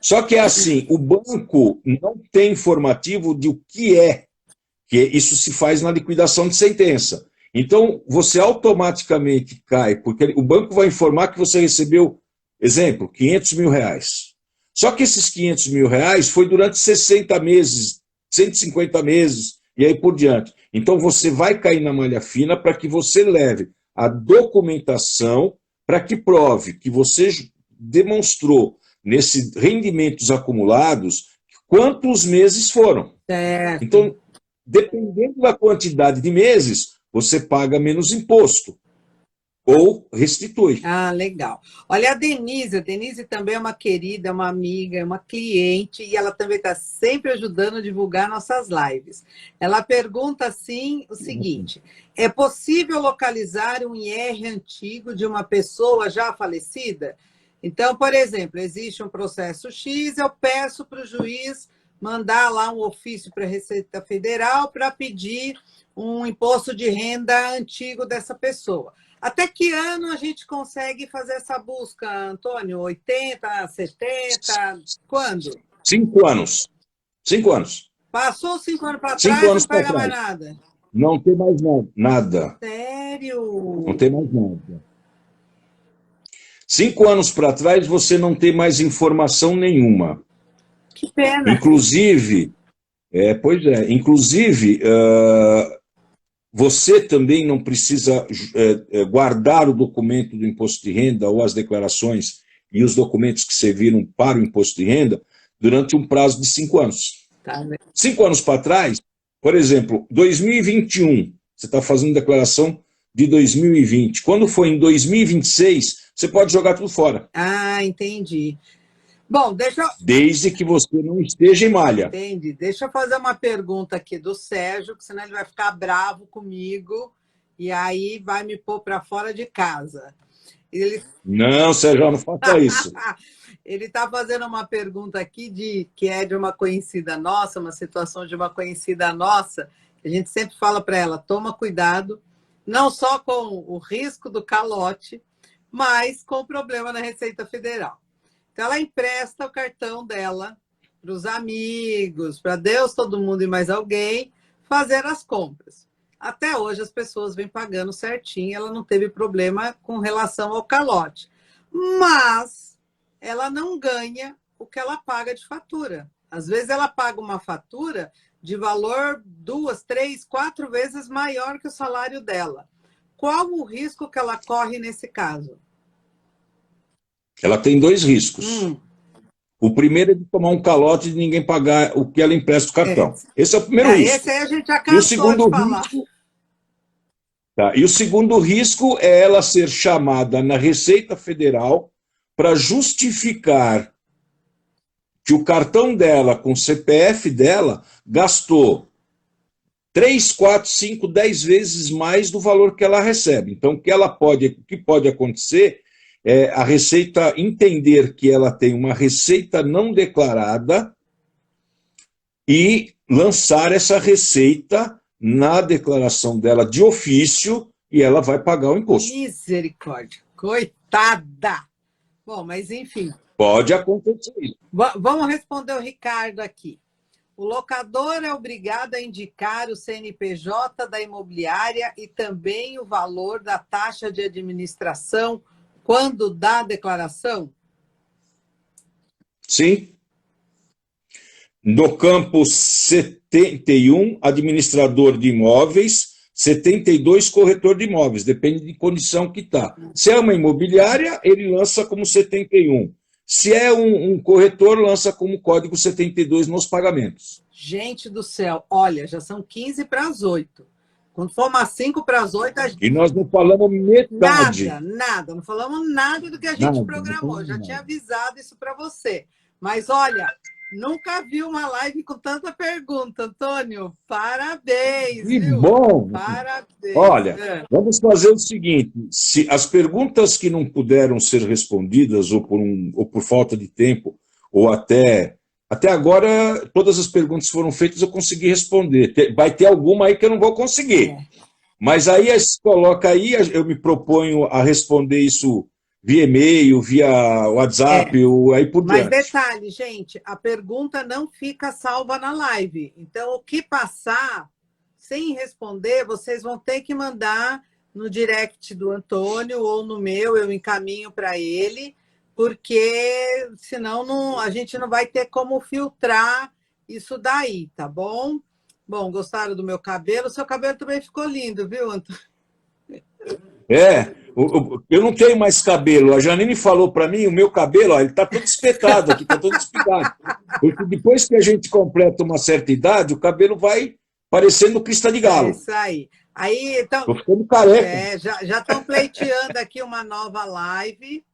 Speaker 2: Só que é assim, o banco não tem informativo de o que isso se faz na liquidação de sentença. Então, você automaticamente cai, porque o banco vai informar que você recebeu, exemplo, R$500.000. Só que esses R$500.000 foi durante 60 meses, 150 meses, e aí por diante. Então, você vai cair na malha fina para que você leve a documentação para que prove que você demonstrou nesses rendimentos acumulados quantos meses foram.
Speaker 1: Certo.
Speaker 2: Então, dependendo da quantidade de meses, você paga menos imposto. ou restitui.
Speaker 1: Ah, legal. Olha, a Denise também é uma querida, uma amiga, é uma cliente, e ela também está sempre ajudando a divulgar nossas lives. Ela pergunta, assim, o seguinte: é possível localizar um IR antigo de uma pessoa já falecida? Então, por exemplo, existe um processo X, eu peço para o juiz mandar lá um ofício para a Receita Federal para pedir um imposto de renda antigo dessa pessoa. Até que ano a gente consegue fazer essa busca, Antônio? 80, 70? Quando?
Speaker 2: 5 anos. 5 anos.
Speaker 1: Passou 5 anos para
Speaker 2: 5
Speaker 1: trás, não
Speaker 2: anos para
Speaker 1: pega mais
Speaker 2: trás.
Speaker 1: nada.
Speaker 2: Não tem mais nada.
Speaker 1: Sério?
Speaker 2: Não tem mais nada. 5 anos para trás, você não tem mais informação nenhuma.
Speaker 1: Que pena.
Speaker 2: Inclusive, você também não precisa guardar o documento do imposto de renda ou as declarações e os documentos que serviram para o imposto de renda durante um prazo de 5 anos.
Speaker 1: Tá, né?
Speaker 2: 5 anos para trás, por exemplo, 2021, você está fazendo declaração de 2020. Quando for em 2026, você pode jogar tudo fora.
Speaker 1: Ah, entendi. Bom,
Speaker 2: desde que você não esteja em malha.
Speaker 1: Entendi. Deixa eu fazer uma pergunta aqui do Sérgio, que senão ele vai ficar bravo comigo e aí vai me pôr para fora de casa.
Speaker 2: Não, Sérgio, não faça isso.
Speaker 1: Ele está fazendo uma pergunta aqui que é de uma conhecida nossa, uma situação de uma conhecida nossa, que a gente sempre fala para ela: toma cuidado, não só com o risco do calote, mas com o problema na Receita Federal. Então, ela empresta o cartão dela para os amigos, para Deus, todo mundo e mais alguém, fazer as compras. Até hoje, as pessoas vêm pagando certinho, ela não teve problema com relação ao calote. Mas ela não ganha o que ela paga de fatura. Às vezes, ela paga uma fatura de valor 2, 3, 4 vezes maior que o salário dela. Qual o risco que ela corre nesse caso?
Speaker 2: Ela tem 2 riscos. O primeiro é de tomar um calote e de ninguém pagar o que ela empresta o cartão. Esse é o primeiro risco.
Speaker 1: Esse aí a gente já cansou de falar.
Speaker 2: E o segundo risco é ela ser chamada na Receita Federal para justificar que o cartão dela, com o CPF dela, gastou 3, 4, 5, 10 vezes mais do valor que ela recebe. Então, o que pode acontecer é a Receita entender que ela tem uma receita não declarada e lançar essa receita na declaração dela de ofício e ela vai pagar o imposto.
Speaker 1: Misericórdia, coitada! Bom, mas enfim.
Speaker 2: Pode acontecer isso.
Speaker 1: Vamos responder o Ricardo aqui. O locador é obrigado a indicar o CNPJ da imobiliária e também o valor da taxa de administração quando dá a declaração?
Speaker 2: Sim. No campo 71, administrador de imóveis, 72, corretor de imóveis, depende de condição que está. Se é uma imobiliária, ele lança como 71. Se é um corretor, lança como código 72 nos pagamentos.
Speaker 1: Gente do céu, olha, já são 15 para as 8. Quando for umas 5 para as 8...
Speaker 2: E nós não falamos metade.
Speaker 1: Nada. Não falamos nada do que a gente programou. Já tinha avisado isso para você. Mas, olha, nunca vi uma live com tanta pergunta, Antônio. Parabéns,
Speaker 2: Que
Speaker 1: viu?
Speaker 2: bom!
Speaker 1: Parabéns.
Speaker 2: Olha, vamos fazer o seguinte: se as perguntas que não puderam ser respondidas, ou por falta de tempo, ou até agora, todas as perguntas foram feitas, eu consegui responder. Vai ter alguma aí que eu não vou conseguir. Mas aí, coloca aí, eu me proponho a responder isso via e-mail, via WhatsApp, ou aí por diante.
Speaker 1: Mas detalhe, gente, a pergunta não fica salva na live. Então, o que passar sem responder, vocês vão ter que mandar no direct do Antônio ou no meu, eu encaminho para ele, porque senão a gente não vai ter como filtrar isso daí, tá bom? Bom, gostaram do meu cabelo? Seu cabelo também ficou lindo, viu, Antônio?
Speaker 2: Eu não tenho mais cabelo. A Janine falou para mim, o meu cabelo, ó, ele está todo espetado aqui, está todo espetado. Porque depois que a gente completa uma certa idade, o cabelo vai parecendo crista de
Speaker 1: É
Speaker 2: galo.
Speaker 1: isso aí. Aí, então,
Speaker 2: Estou ficando careca.
Speaker 1: já estão pleiteando aqui uma nova live,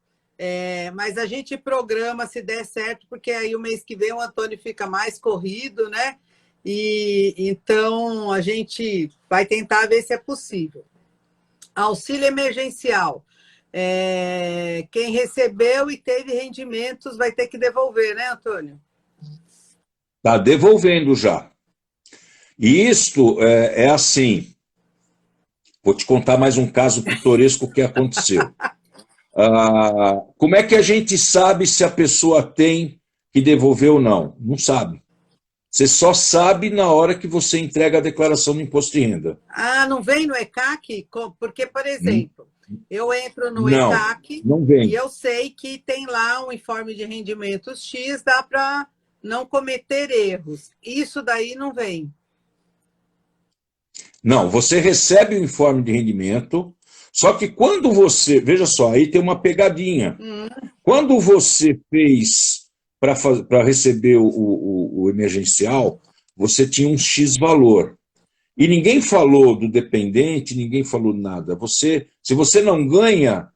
Speaker 1: mas a gente programa se der certo, porque aí o mês que vem o Antônio fica mais corrido, né? E então a gente vai tentar ver se é possível. Auxílio emergencial. Quem recebeu e teve rendimentos vai ter que devolver, né, Antônio?
Speaker 2: Está devolvendo já. E isto é assim. Vou te contar mais um caso pitoresco que aconteceu. Como é que a gente sabe se a pessoa tem que devolver ou não? Não sabe. Você só sabe na hora que você entrega a declaração do imposto de renda.
Speaker 1: Ah, não vem no ECAC? Porque, por exemplo, eu entro no
Speaker 2: Não,
Speaker 1: ECAC
Speaker 2: não
Speaker 1: e
Speaker 2: vem.
Speaker 1: eu sei que tem lá um informe de rendimentos X, dá para não cometer erros. Isso daí não vem.
Speaker 2: Não, você recebe o informe de rendimento, só que quando você. Veja só, aí tem uma pegadinha. Quando você fez para receber o emergencial, você tinha um X valor. E ninguém falou do dependente, ninguém falou nada. Se você não ganha,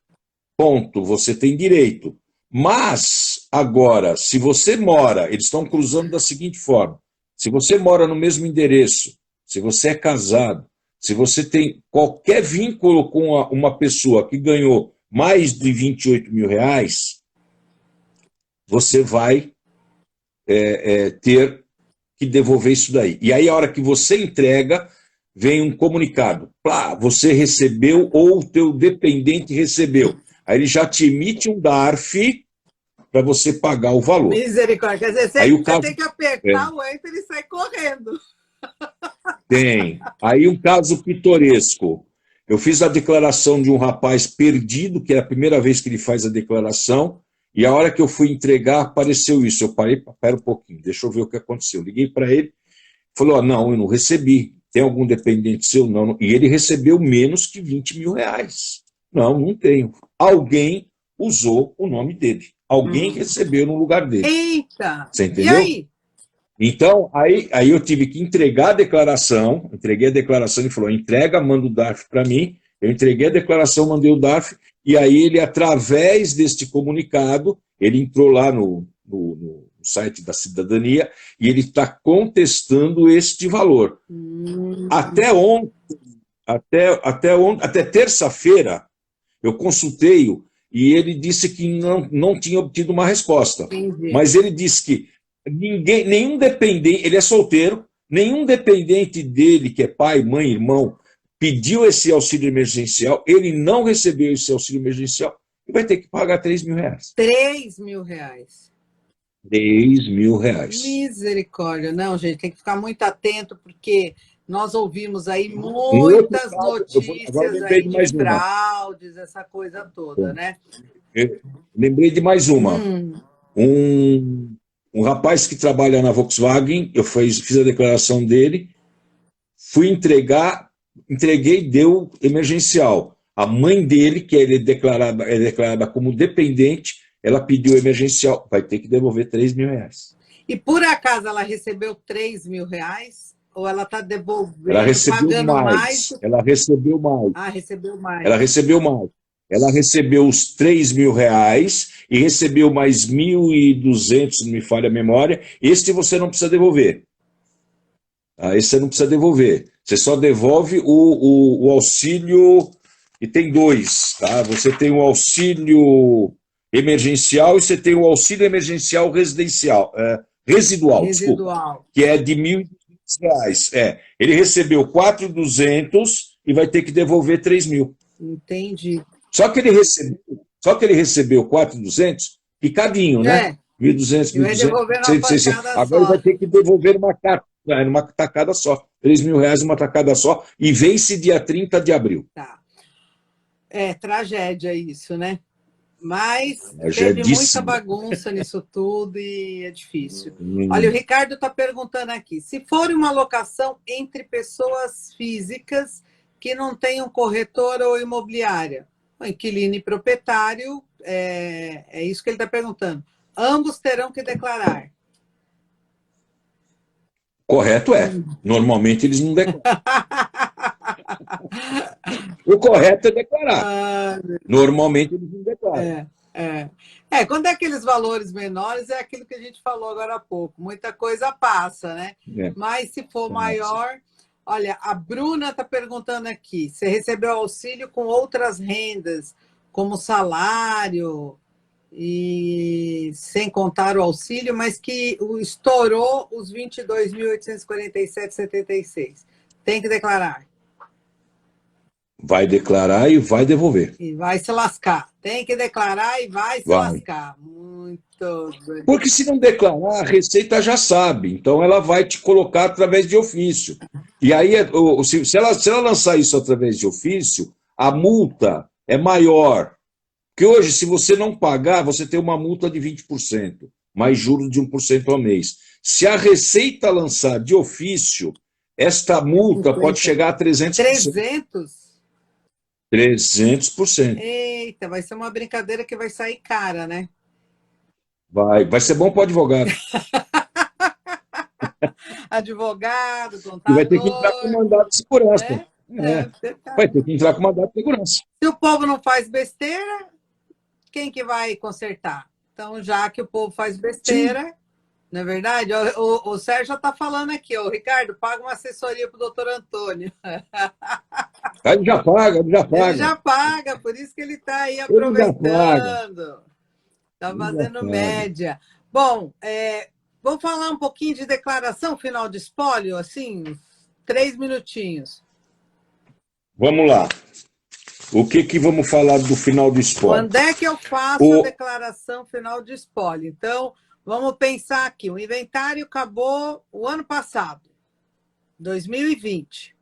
Speaker 2: ponto, você tem direito. Mas, agora, se você mora, eles estão cruzando da seguinte forma: se você mora no mesmo endereço, se você é casado, se você tem qualquer vínculo com uma pessoa que ganhou mais de R$ 28.000, você vai ter que devolver isso daí. E aí, a hora que você entrega, vem um comunicado. Plá, você recebeu ou o teu dependente recebeu. Aí ele já te emite um DARF para você pagar o valor.
Speaker 1: Misericórdia. Quer dizer,
Speaker 2: Aí o
Speaker 1: você
Speaker 2: caso
Speaker 1: tem que apertar o enter e sair correndo.
Speaker 2: tem. Aí um caso pitoresco. Eu fiz a declaração de um rapaz perdido, que é a primeira vez que ele faz a declaração, e a hora que eu fui entregar, apareceu isso. Eu parei, pera um pouquinho, deixa eu ver o que aconteceu. Liguei para ele, falou, oh, não, eu não recebi. Tem algum dependente seu? Não. E ele recebeu menos que R$ 20.000. Não, não tenho. Alguém usou o nome dele. Alguém recebeu no lugar dele.
Speaker 1: Eita!
Speaker 2: Você
Speaker 1: E
Speaker 2: entendeu?
Speaker 1: aí?
Speaker 2: Então, aí eu tive que entregar a declaração, entreguei a declaração, ele falou, entrega, manda o DARF para mim, eu entreguei a declaração, mandei o DARF, e aí ele, através deste comunicado, ele entrou lá no site da cidadania, e ele está contestando este valor. Até ontem, até terça-feira, eu consultei-o, e ele disse que não tinha obtido uma resposta.
Speaker 1: Entendi.
Speaker 2: Mas ele disse que nenhum dependente, ele é solteiro, nenhum dependente dele, que é pai, mãe, irmão, pediu esse auxílio emergencial, ele não recebeu esse auxílio emergencial e vai ter que pagar R$ 3.000.
Speaker 1: R$ 3.000.
Speaker 2: R$ 3.000.
Speaker 1: Misericórdia. Não, gente, tem que ficar muito atento, porque nós ouvimos aí
Speaker 2: caso,
Speaker 1: muitas
Speaker 2: agora
Speaker 1: notícias
Speaker 2: lembrei
Speaker 1: aí
Speaker 2: de
Speaker 1: de
Speaker 2: mais uma.
Speaker 1: fraudes, essa coisa toda, né?
Speaker 2: Eu lembrei de mais uma. Um rapaz que trabalha na Volkswagen, eu fiz a declaração dele, fui entreguei, deu emergencial. A mãe dele, que é declarada como dependente, ela pediu emergencial, vai ter que devolver R$ 3.000.
Speaker 1: E por acaso ela recebeu R$ 3.000? Ou ela está
Speaker 2: Ela
Speaker 1: devolvendo,
Speaker 2: recebeu
Speaker 1: pagando mais?
Speaker 2: mais. Ela recebeu mais.
Speaker 1: Ah, recebeu mais.
Speaker 2: Ela recebeu mais. Ela recebeu os R$ 3.000 e recebeu mais 1.200, se não me falha a memória. Esse você não precisa devolver. Esse você não precisa devolver. Você só devolve o auxílio, e tem dois. Tá? Você tem o auxílio emergencial e você tem o auxílio emergencial residual, desculpa, que é de R$ 1.200. Ele recebeu 4.200 e vai ter que devolver 3.000.
Speaker 1: Entendi.
Speaker 2: Só que ele recebeu 4.200 picadinho, né? 1.200,
Speaker 1: E vai
Speaker 2: 1.200,
Speaker 1: devolver numa
Speaker 2: 600.
Speaker 1: pancada
Speaker 2: Agora
Speaker 1: só.
Speaker 2: vai ter que devolver numa tacada só. R$ 3.000 numa tacada só. E vence dia 30 de abril.
Speaker 1: Tá. É tragédia isso, né? Mas teve muita
Speaker 2: Tragedíssimo.
Speaker 1: bagunça nisso tudo e é difícil. Olha, o Ricardo está perguntando aqui: se for uma locação entre pessoas físicas que não tenham corretora ou imobiliária, o inquilino e proprietário, é isso que ele está perguntando. Ambos terão que declarar.
Speaker 2: Correto é. Normalmente eles não declaram. O correto é declarar. Normalmente eles não declaram.
Speaker 1: Quando é aqueles valores menores, é aquilo que a gente falou agora há pouco. Muita coisa passa, né? Mas se for maior... Olha, a Bruna está perguntando aqui, você recebeu auxílio com outras rendas, como salário, e sem contar o auxílio, mas que estourou os 22.847,76. Tem que declarar.
Speaker 2: Vai declarar e vai devolver.
Speaker 1: E vai se lascar. Tem que declarar e vai se lascar. Muito bem.
Speaker 2: Porque se não declarar, a Receita já sabe. Então, ela vai te colocar através de ofício. E aí, se ela lançar isso através de ofício, a multa é maior. Porque hoje, se você não pagar, você tem uma multa de 20%, mais juros de 1% ao mês. Se a Receita lançar de ofício, esta multa pode chegar a 300%.
Speaker 1: 300%?
Speaker 2: 300%.
Speaker 1: Eita, vai ser uma brincadeira que vai sair cara, né?
Speaker 2: Vai ser bom para o advogado.
Speaker 1: Advogado, contador...
Speaker 2: E vai ter que entrar com mandado de segurança. Vai ter que entrar com mandado de segurança.
Speaker 1: Se o povo não faz besteira, quem que vai consertar? Então, já que o povo faz besteira, sim, não é verdade? O Sérgio já está falando aqui, ó, Ricardo, paga uma assessoria para o doutor Antônio.
Speaker 2: Ele já paga.
Speaker 1: Ele já paga, por isso que ele está aí aproveitando. Está fazendo média. Bom, vamos falar um pouquinho de declaração final de espólio, assim, 3 minutinhos.
Speaker 2: Vamos lá. O que vamos falar do final do espólio?
Speaker 1: Quando é que eu faço a declaração final de espólio? Então, vamos pensar aqui. O inventário acabou o ano passado, 2020.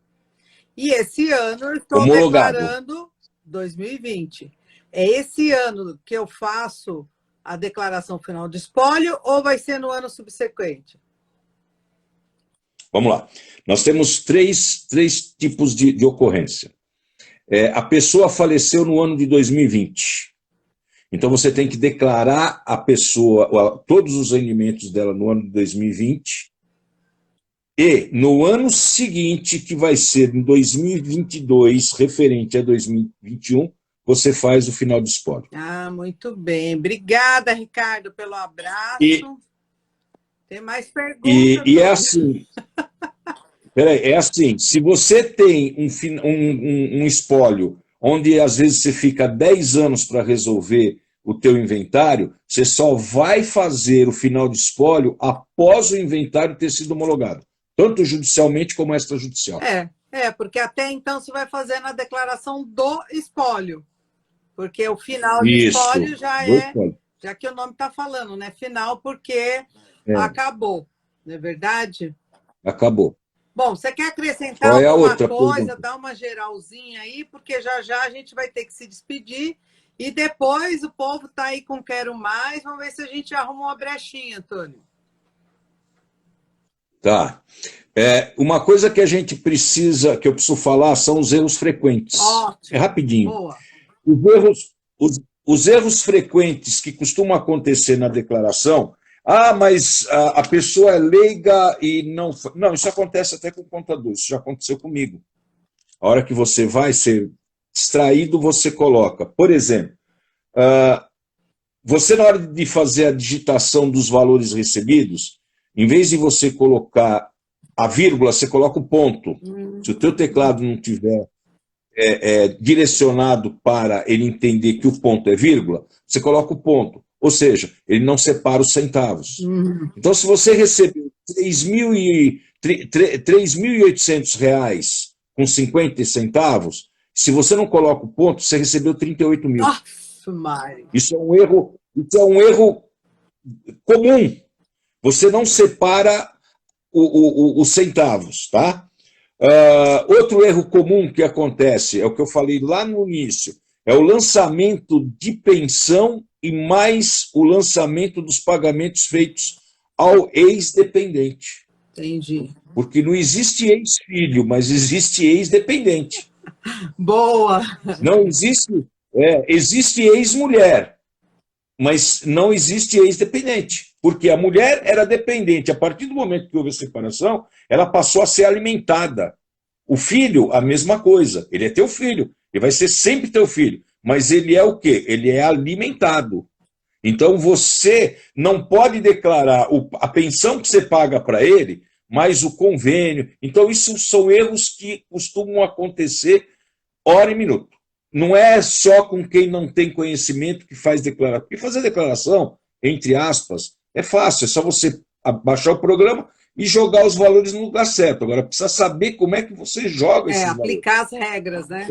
Speaker 1: E esse ano eu estou declarando 2020. É esse ano que eu faço a declaração final de espólio ou vai ser no ano subsequente?
Speaker 2: Vamos lá. Nós temos três tipos de ocorrência. A pessoa faleceu no ano de 2020. Então, você tem que declarar a pessoa, todos os rendimentos dela no ano de 2020. E no ano seguinte, que vai ser em 2022, referente a 2021, você faz o final de espólio.
Speaker 1: Ah, muito bem. Obrigada, Ricardo, pelo abraço. Tem mais perguntas?
Speaker 2: E é assim... Peraí, é assim, se você tem um espólio onde às vezes você fica 10 anos para resolver o teu inventário, você só vai fazer o final de espólio após o inventário ter sido homologado, tanto judicialmente como extrajudicial.
Speaker 1: Porque até então você vai fazer na declaração do espólio, porque o final de espólio já que o nome está falando, né? Final porque acabou, não é verdade?
Speaker 2: Acabou.
Speaker 1: Bom, você quer acrescentar alguma coisa, dar uma geralzinha aí, porque já a gente vai ter que se despedir e depois o povo está aí com Quero Mais, vamos ver se a gente arruma uma brechinha, Antônio.
Speaker 2: Tá. Uma coisa que a gente precisa, que eu preciso falar, são os erros frequentes.
Speaker 1: Ótimo.
Speaker 2: É rapidinho.
Speaker 1: Boa.
Speaker 2: Os erros frequentes que costumam acontecer na declaração... Ah, mas a pessoa é leiga e não... Não, isso acontece até com o contador, isso já aconteceu comigo. A hora que você vai ser extraído, você coloca. Por exemplo, você na hora de fazer a digitação dos valores recebidos, em vez de você colocar a vírgula, você coloca o ponto. Se o teu teclado não tiver direcionado para ele entender que o ponto é vírgula, você coloca o ponto. Ou seja, ele não separa os centavos. Então, se você recebeu R$ 3.800 com 50 centavos, se você não coloca o ponto, você recebeu 38 mil.
Speaker 1: Nossa, Mário.
Speaker 2: Isso é um erro comum. Você não separa os centavos, tá? Outro erro comum que acontece, é o que eu falei lá no início, é o lançamento de pensão e mais o lançamento dos pagamentos feitos ao ex-dependente.
Speaker 1: Entendi.
Speaker 2: Porque não existe ex-filho, mas existe ex-dependente.
Speaker 1: Boa!
Speaker 2: Não existe... existe ex-mulher, mas não existe ex-dependente. Porque a mulher era dependente. A partir do momento que houve a separação, ela passou a ser alimentada. O filho, a mesma coisa. Ele é teu filho. Ele vai ser sempre teu filho. Mas ele é o quê? Ele é alimentado. Então você não pode declarar a pensão que você paga para ele, mais o convênio. Então isso são erros que costumam acontecer hora e minuto. Não é só com quem não tem conhecimento que faz declaração. Porque fazer declaração, entre aspas, é fácil. É só você baixar o programa e jogar os valores no lugar certo. Agora, precisa saber como é que você joga esses valores.
Speaker 1: Aplicar as regras, né?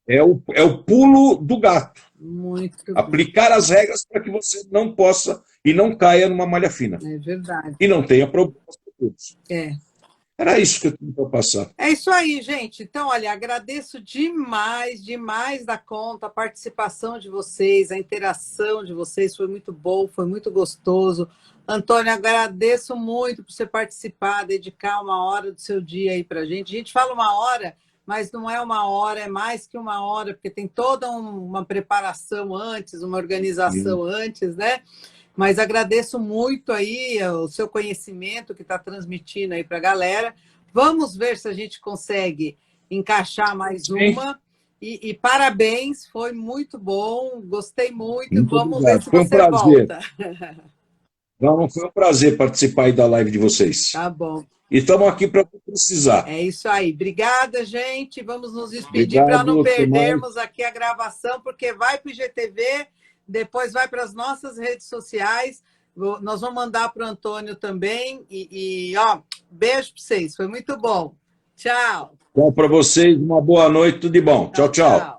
Speaker 2: É o pulo do gato.
Speaker 1: Muito
Speaker 2: aplicar as regras para que você não possa e não caia numa malha fina.
Speaker 1: É verdade.
Speaker 2: E não tenha problemas com todos. Era isso que eu tinha para passar.
Speaker 1: É isso aí, gente. Então, olha, agradeço demais, demais da conta a participação de vocês, a interação de vocês foi muito bom, foi muito gostoso. Antônio, agradeço muito por você participar, dedicar uma hora do seu dia aí para a gente. A gente fala uma hora, mas não é uma hora, é mais que uma hora, porque tem toda uma preparação antes, uma organização antes, né? Mas agradeço muito aí o seu conhecimento que está transmitindo aí para a galera. Vamos ver se a gente consegue encaixar mais uma. E parabéns, foi muito bom, gostei muito. Vamos ver se você volta.
Speaker 2: Foi um prazer participar aí da live de vocês.
Speaker 1: Tá bom.
Speaker 2: E estamos aqui para precisar.
Speaker 1: É isso aí. Obrigada, gente. Vamos nos despedir para não perdermos aqui a gravação, porque vai para o IGTV, depois vai para as nossas redes sociais. Nós vamos mandar para o Antônio também. Beijo para vocês. Foi muito bom. Tchau.
Speaker 2: Bom para vocês, uma boa noite, tudo de bom. Tchau, tchau.